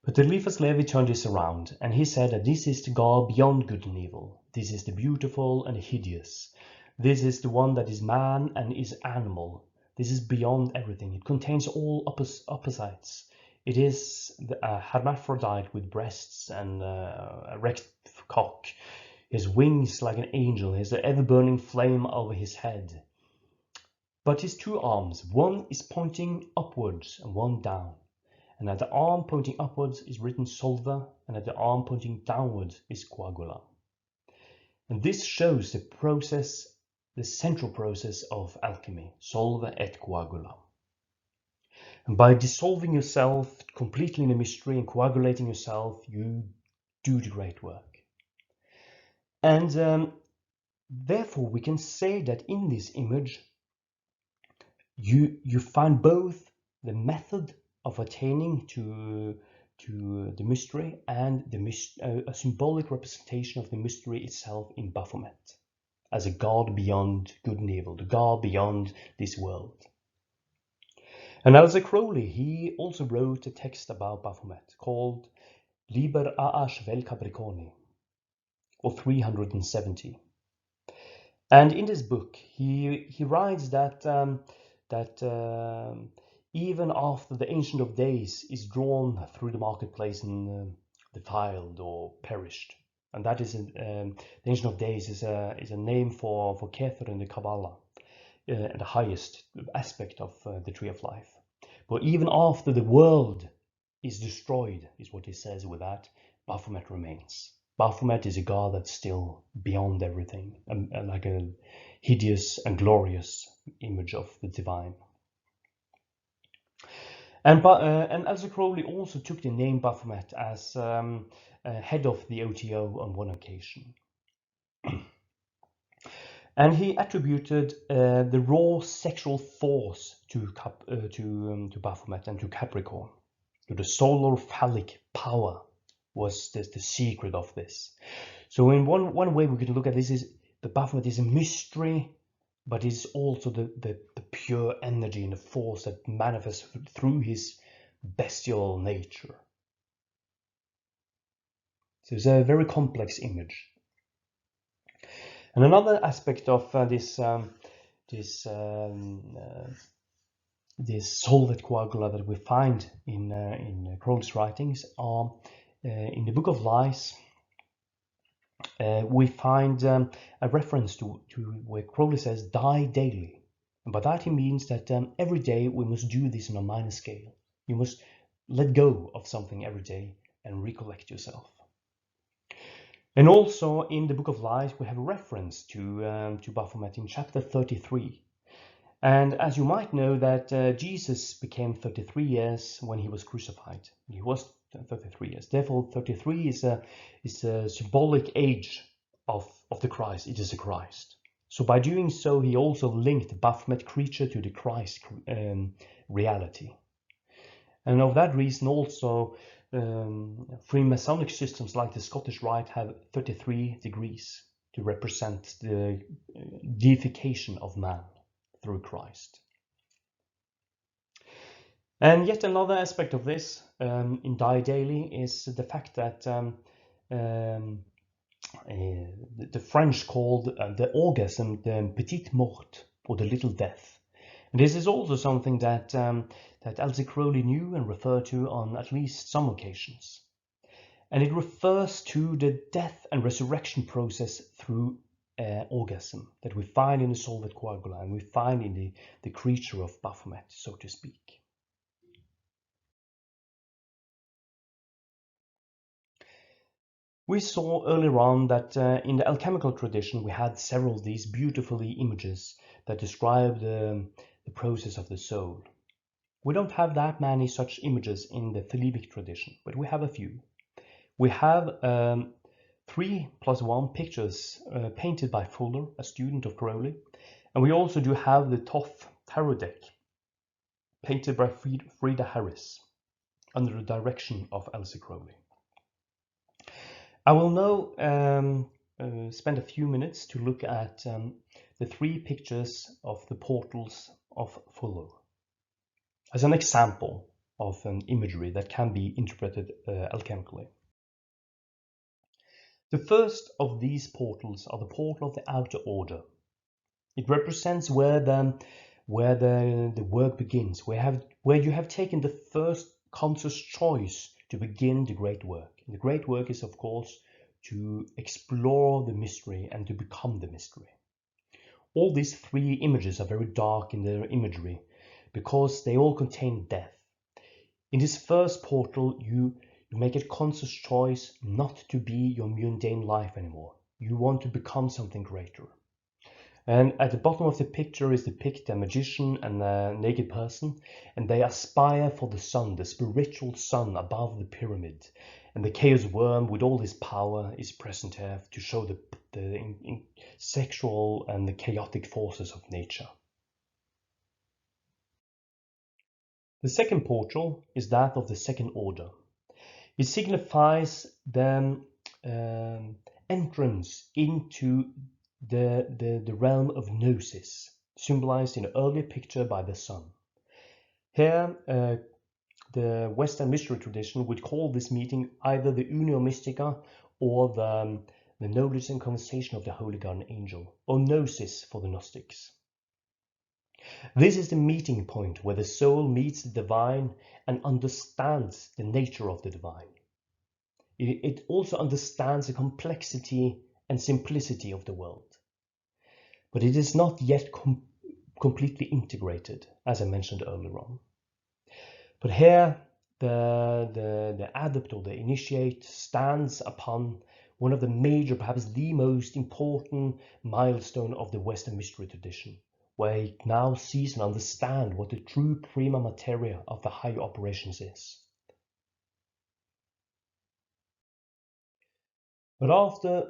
But Eliphas Levi turned this around, and he said that this is the God beyond good and evil. This is the beautiful and hideous. This is the one that is man and is animal. This is beyond everything. It contains all opposites. It is a hermaphrodite with breasts and a erect cock. His wings like an angel. He has the ever-burning flame over his head. But his two arms, one is pointing upwards and one down. And at the arm pointing upwards is written solva, and at the arm pointing downwards is coagula. And this shows the process, the central process of alchemy, solva et coagula. And by dissolving yourself completely in the mystery and coagulating yourself, you do the great work. And therefore we can say that in this image, you find both the method of attaining to the mystery and a symbolic representation of the mystery itself in Baphomet, as a god beyond good and evil, the god beyond this world. And Aleister Crowley, he also wrote a text about Baphomet called Liber a vel Capricorni, or 370. And in this book, he writes that even after the Ancient of Days is drawn through the marketplace and defiled or perished, and that is the Ancient of Days is a name for Kether in the Kabbalah, the highest aspect of the Tree of Life. But even after the world is destroyed, is what he says with that, Baphomet remains. Baphomet is a god that's still beyond everything, and like a hideous and glorious image of the divine. And Aleister Crowley also took the name Baphomet as head of the O.T.O on one occasion. And he attributed the raw sexual force to Baphomet and to Capricorn, to the solar phallic power was the secret of this. So in one way we can look at this is the Baphomet is a mystery, but is also the pure energy and the force that manifests through his bestial nature. So it's a very complex image. And another aspect of this solid coagula that we find in Crowley's writings are in the Book of Lies. We find a reference to where Crowley says, "Die daily." And by that he means that every day we must do this on a minor scale. You must let go of something every day and recollect yourself. And also in the Book of Lies we have a reference to Baphomet in chapter 33. And as you might know that Jesus became 33 years when he was crucified. He was 33 years. Therefore 33 is a symbolic age of the Christ. It is a Christ. So by doing so he also linked the Baphomet creature to the Christ reality. And of that reason also Freemasonic systems like the Scottish Rite have 33 degrees to represent the deification of man through Christ. And yet another aspect of this in Die Daily is the fact that the French called the orgasm the petite mort, or the little death. And this is also something that Aleister Crowley knew and referred to on at least some occasions. And it refers to the death and resurrection process through orgasm that we find in the solid coagula and we find in the creature of Baphomet, so to speak. We saw earlier on that in the alchemical tradition we had several of these beautifully images that describe the process of the soul. We don't have that many such images in the Thelemic tradition, but we have a few. We have 3+1 pictures painted by Fuller, a student of Crowley, and we also do have the Thoth Tarot deck painted by Frida Harris under the direction of Aleister Crowley. I will now spend a few minutes to look at the 3 pictures of the portals of Fuller as an example of an imagery that can be interpreted alchemically. The first of these portals are the portal of the outer order. It represents where the work begins, where you have taken the first conscious choice to begin the great work. And the great work is, of course, to explore the mystery and to become the mystery. All these 3 images are very dark in their imagery because they all contain death. In this first portal, you make a conscious choice not to be your mundane life anymore. You want to become something greater. And at the bottom of the picture is depicted a magician and a naked person, and they aspire for the sun, the spiritual sun above the pyramid. And the chaos worm with all his power is present here to show the sexual and the chaotic forces of nature. The second portal is that of the second order. It signifies the entrance into the realm of gnosis, symbolized in an earlier picture by the sun. Here, the Western mystery tradition would call this meeting either the Unio Mystica or the knowledge and conversation of the Holy Guardian Angel, or Gnosis for the Gnostics. This is the meeting point where the soul meets the divine and understands the nature of the divine. It also understands the complexity and simplicity of the world. But it is not yet completely integrated, as I mentioned earlier on. But here, the adept or the initiate stands upon one of the major, perhaps the most important milestone of the Western mystery tradition, where he now sees and understands what the true prima materia of the higher operations is. But after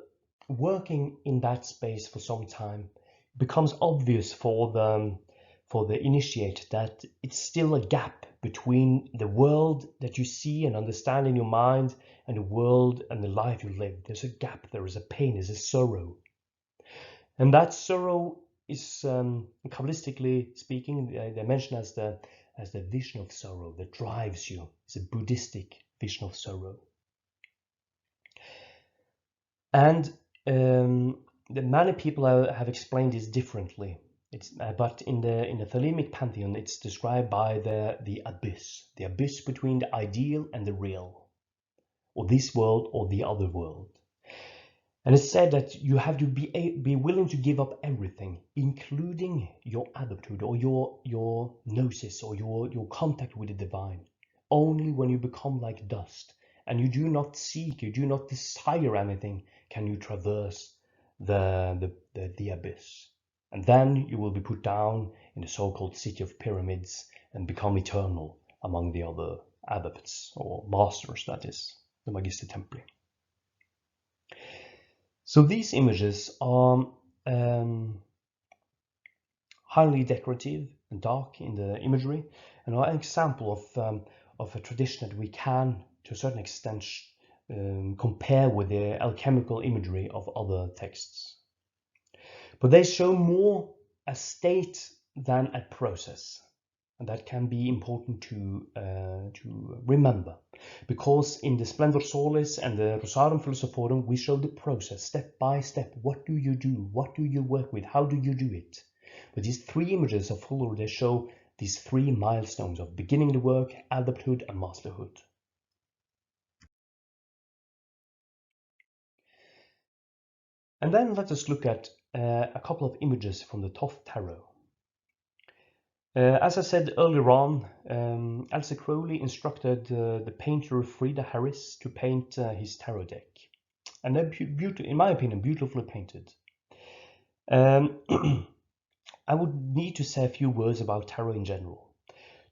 working in that space for some time, it becomes obvious for the initiate that it's still a gap between the world that you see and understand in your mind and the world and the life you live. There's a gap, there is a pain, there's a sorrow. And that sorrow is, Kabbalistically speaking, they mention as the vision of sorrow that drives you. It's a Buddhistic vision of sorrow. And many people have explained this differently. But in the Thelemic pantheon, it's described by the abyss between the ideal and the real, or this world or the other world. And it's said that you have to be willing to give up everything, including your adulthood or your gnosis or your contact with the divine. Only when you become like dust and you do not seek, you do not desire anything, can you traverse the abyss. And then you will be put down in the so-called city of pyramids and become eternal among the other adepts or masters, that is, the Magister Templi. So these images are highly decorative and dark in the imagery, and are an example of a tradition that we can, to a certain extent, compare with the alchemical imagery of other texts. But they show more a state than a process. And that can be important to remember, because in the Splendor Solis and the Rosarium Philosophorum we show the process step by step. What do you do? What do you work with? How do you do it? But these three images of Fuller, they show these three milestones of beginning the work, adepthood, and masterhood. And then let us look at a couple of images from the Thoth Tarot. As I said earlier on, Elsa Crowley instructed the painter Frida Harris to paint his tarot deck. And they're, in my opinion, beautifully painted. I would need to say a few words about tarot in general.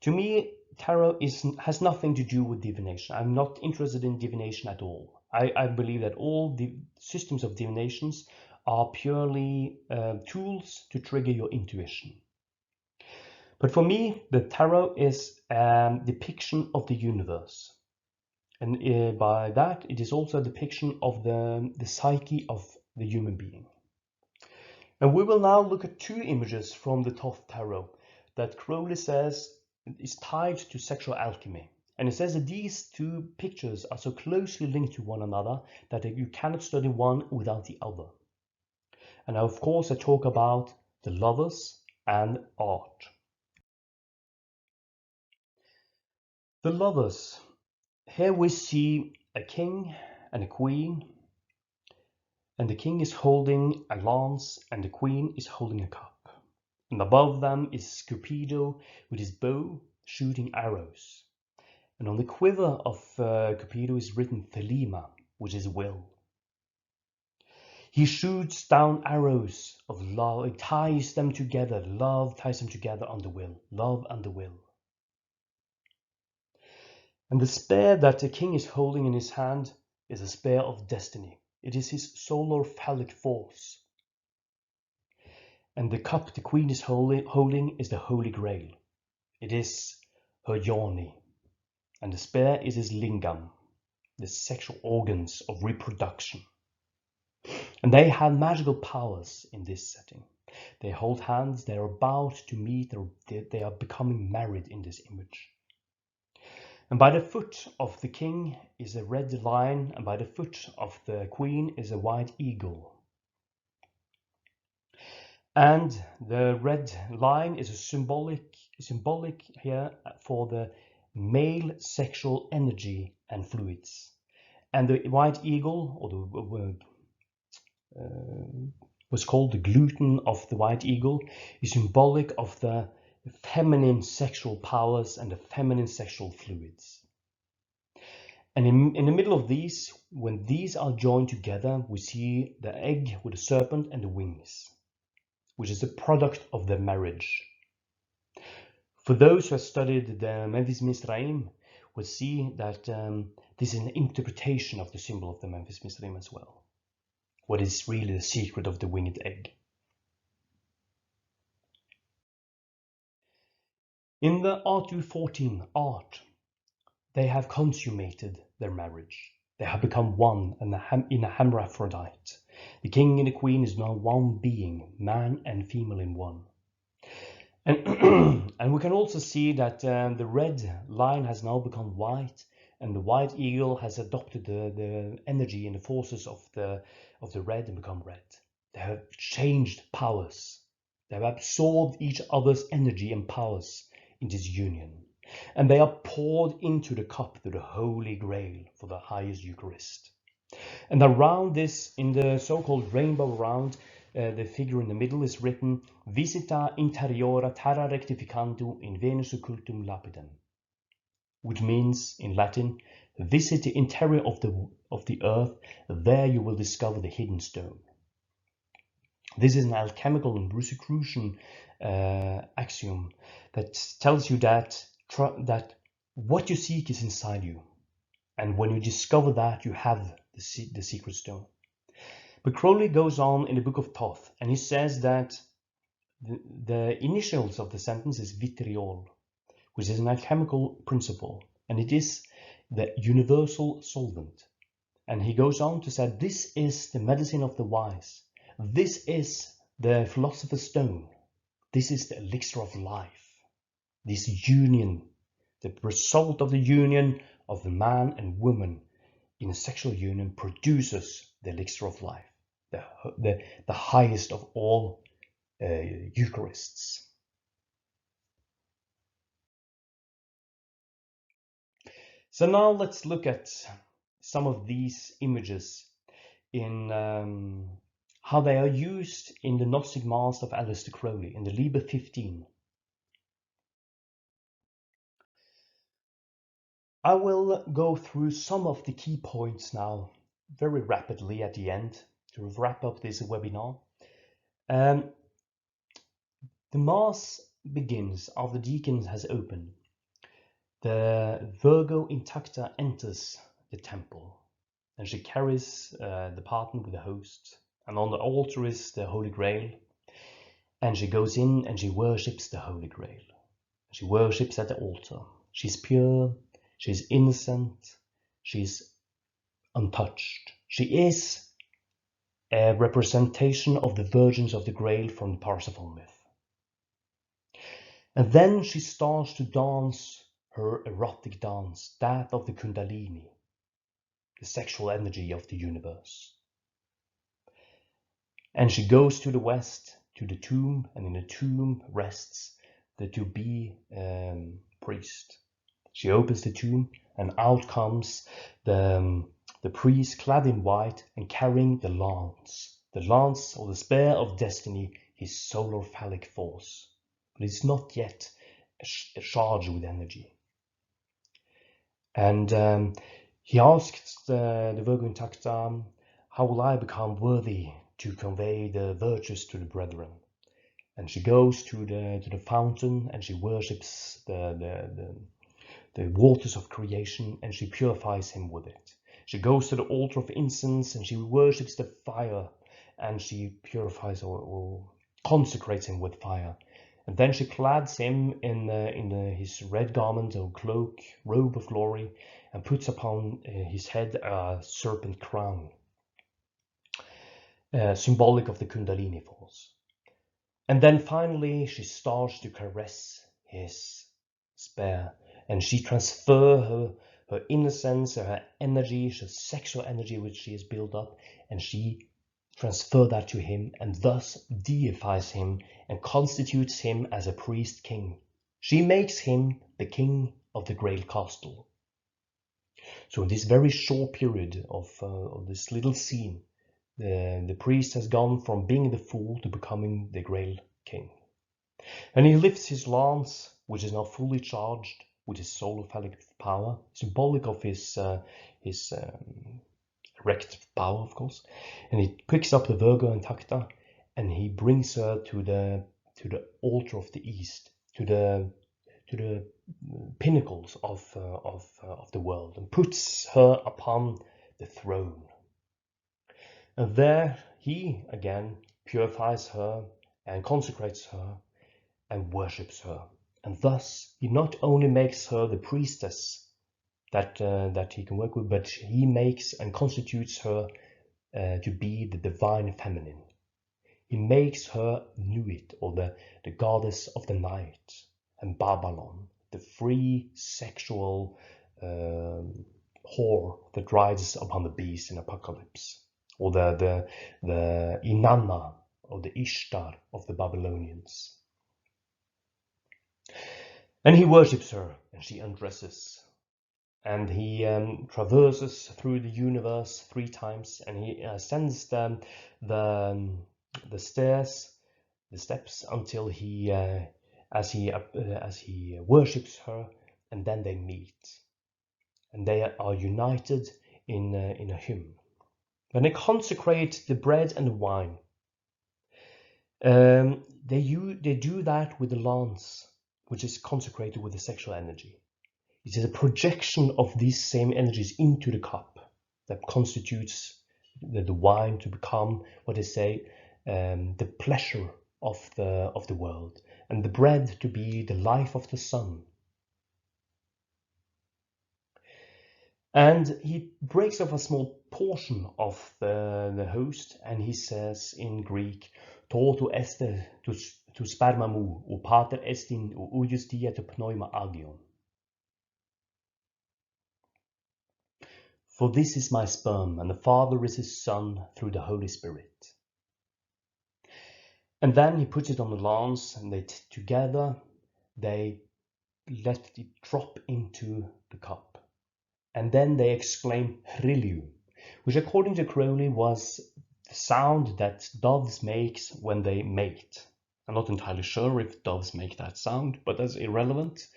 To me, tarot has nothing to do with divination. I'm not interested in divination at all. I believe that all the systems of divinations are purely tools to trigger your intuition. But for me, the tarot is a depiction of the universe. And by that, it is also a depiction of the psyche of the human being. And we will now look at two images from the Thoth Tarot that Crowley says is tied to sexual alchemy. And it says that these two pictures are so closely linked to one another that you cannot study one without the other. And now, of course, I talk about the lovers and art. The lovers. Here we see a king and a queen, and the king is holding a lance and the queen is holding a cup. And above them is Cupido with his bow shooting arrows. And on the quiver of Cupido is written Thelema, which is will. He shoots down arrows of love, he ties them together, love ties them together on the will, love and the will. And the spear that the king is holding in his hand is a spear of destiny. It is his solar phallic force. And the cup the queen is holding is the Holy Grail. It is her yoni. And the spear is his lingam. the sexual organs of reproduction. And they have magical powers in this setting. They hold hands, they are about to meet, they are becoming married in this image. And by the foot of the king is a red lion, and by the foot of the queen is a white eagle. And the red line is a symbolic here for the male sexual energy and fluids. And the white eagle, or the was called the gluten of the white eagle, is symbolic of the feminine sexual powers and the feminine sexual fluids. And in the middle of these, when these are joined together, we see the egg with the serpent and the wings, which is the product of the marriage. For those who have studied the Memphis Mizraim, will see that this is an interpretation of the symbol of the Memphis Mizraim as well. What is really the secret of the winged egg. In the Atu 14 art, they have consummated their marriage. They have become one in a hermaphrodite. The king and the queen is now one being, man and female in one. And we can also see that the red line has now become white, and the white eagle has adopted the energy and the forces of the red and become red. They have changed powers. They have absorbed each other's energy and powers in this union. And they are poured into the cup, to the Holy Grail, for the highest Eucharist. And around this, in the so-called rainbow round, the figure in the middle is written, Visita interiora terra rectificantu in Venus occultum lapidem, which means, in Latin, visit the interior of the earth, there you will discover the hidden stone. This is an alchemical and Rosicrucian axiom that tells you that what you seek is inside you. And when you discover that, you have the secret stone. But Crowley goes on in the book of Thoth, and he says that the initials of the sentence is vitriol, which is an alchemical principle, and it is the universal solvent. And he goes on to say, this is the medicine of the wise. This is the philosopher's stone. This is the elixir of life. This union, the result of the union of the man and woman in a sexual union, produces the elixir of life, the highest of all Eucharists. So now let's look at some of these images in how they are used in the Gnostic Mass of Aleister Crowley, in the Liber 15. I will go through some of the key points now very rapidly at the end to wrap up this webinar. The Mass begins after the deacon has opened. The Virgo Intacta enters the temple, and she carries the partner with the host, and on the altar is the Holy Grail, and she goes in and she worships the Holy Grail. She worships at the altar. She's pure, she's innocent, she's untouched. She is a representation of the virgins of the Grail from the Parsifal myth. And then she starts to dance her erotic dance, that of the Kundalini, the sexual energy of the universe. And she goes to the west, to the tomb, and in the tomb rests the to-be priest. She opens the tomb, and out comes the priest clad in white and carrying the lance or the spear of destiny, his solar phallic force. But it's not yet charged with energy. And he asked the Virgo Intacta, how will I become worthy to convey the virtues to the brethren? And she goes to the fountain, and she worships the waters of creation, and she purifies him with it. She goes to the altar of incense, and she worships the fire, and she purifies or consecrates him with fire. And then she clads him in his red garment or cloak, robe of glory, and puts upon his head a serpent crown, symbolic of the Kundalini force. And then finally she starts to caress his spear, and she transfers her innocence, her energy, her sexual energy which she has built up, and she transfers that to him, and thus deifies him and constitutes him as a priest king. She makes him the king of the Grail castle. So in this very short period of this little scene, the priest has gone from being the fool to becoming the Grail king. And he lifts his lance, which is now fully charged with his solar-phallic power, symbolic of his erect power, of course. And he picks up the Virgo Intacta, and he brings her to the altar of the east, to the pinnacles of the world, and puts her upon the throne. And there he again purifies her and consecrates her and worships her. And thus he not only makes her the priestess that he can work with, but he makes and constitutes her to be the divine feminine. He makes her Nuit, or the goddess of the night, and Babylon, the free sexual whore that rides upon the beast in Apocalypse, or the Inanna, or the Ishtar of the Babylonians. And he worships her, and she undresses, and he traverses through the universe 3 times, and he ascends the steps until he as he worships her, and then they meet, and they are united in a hymn. When they consecrate the bread and the wine, they do that with the lance, which is consecrated with the sexual energy. It is a projection of these same energies into the cup that constitutes the wine to become, what they say, the pleasure of the world, and the bread to be the life of the sun. And he breaks off a small portion of the host, and he says in Greek, "Toto este tu sperma mu, o pater estin, o uius dia to pneuma agion." For this is my sperm, and the Father is his Son through the Holy Spirit. And then he puts it on the lance, and together they let it drop into the cup. And then they exclaim Hrilliu, which according to Crowley was the sound that doves makes when they mate. I'm not entirely sure if doves make that sound, but that's irrelevant.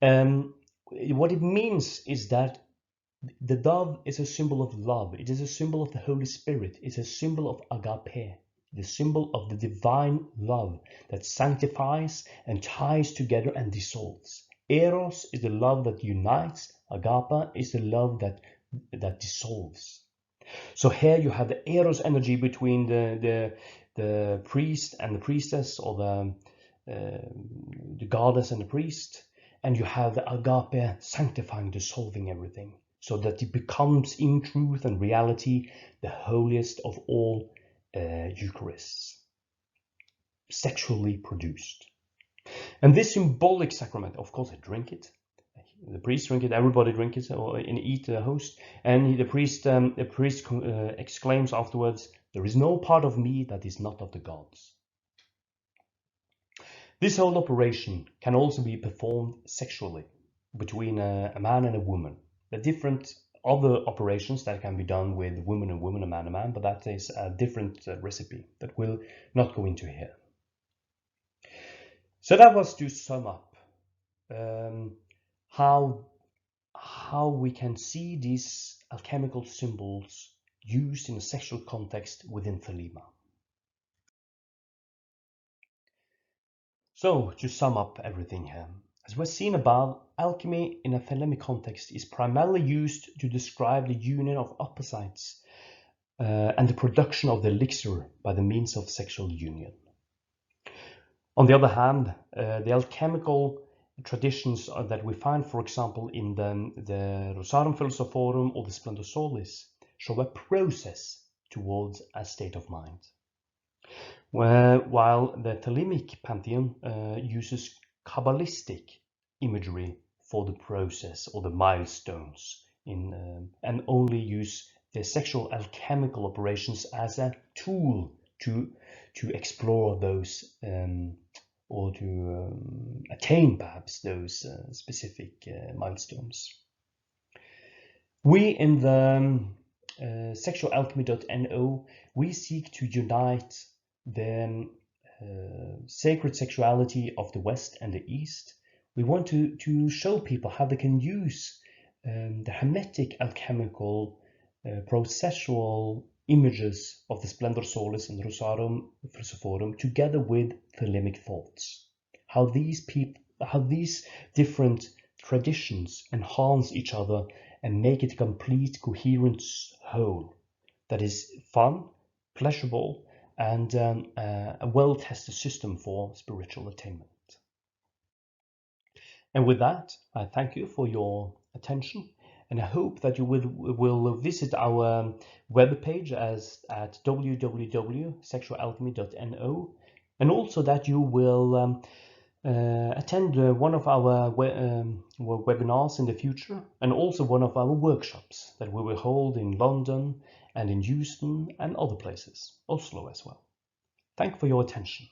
What it means is that the dove is a symbol of love. It is a symbol of the Holy Spirit. It's a symbol of agape, the symbol of the divine love that sanctifies and ties together and dissolves. Eros is the love that unites. Agape is the love that dissolves. So here you have the Eros energy between the priest and the priestess, or the goddess and the priest, and you have the agape sanctifying, dissolving everything, so that it becomes in truth and reality the holiest of all Eucharists, sexually produced. And this symbolic sacrament, of course, I drink it. The priest drink it, everybody drink it, or eat the host. And the priest exclaims afterwards, "There is no part of me that is not of the gods." This whole operation can also be performed sexually between a man and a woman. There are different other operations that can be done with woman and woman, a man and man, but that is a different recipe that we'll not go into here. So that was to sum up how we can see these alchemical symbols used in a sexual context within Thelema. So, to sum up everything here, as we've seen above, alchemy in a Thelemic context is primarily used to describe the union of opposites and the production of the elixir by the means of sexual union. On the other hand, the alchemical traditions that we find, for example, in the Rosarium Philosophorum or the Splendor Solis, show a process towards a state of mind. While the Thelemic pantheon uses Kabbalistic imagery for the process or the milestones and only use the sexual alchemical operations as a tool to explore those or to attain perhaps those specific milestones. We in the sexualchemy.no, we seek to unite the sacred sexuality of the West and the East. We want to show people how they can use the hermetic alchemical processual images of the Splendor Solis and Rosarium Philosophorum together with Thelemic thoughts. How these different traditions enhance each other and make it a complete, coherent whole that is fun, pleasurable, and a well-tested system for spiritual attainment. And with that, I thank you for your attention, and I hope that you will visit our webpage at www.sexualchemy.no, and also that you will attend one of our webinars in the future, and also one of our workshops that we will hold in London and in Houston and other places, Oslo as well. Thank you for your attention.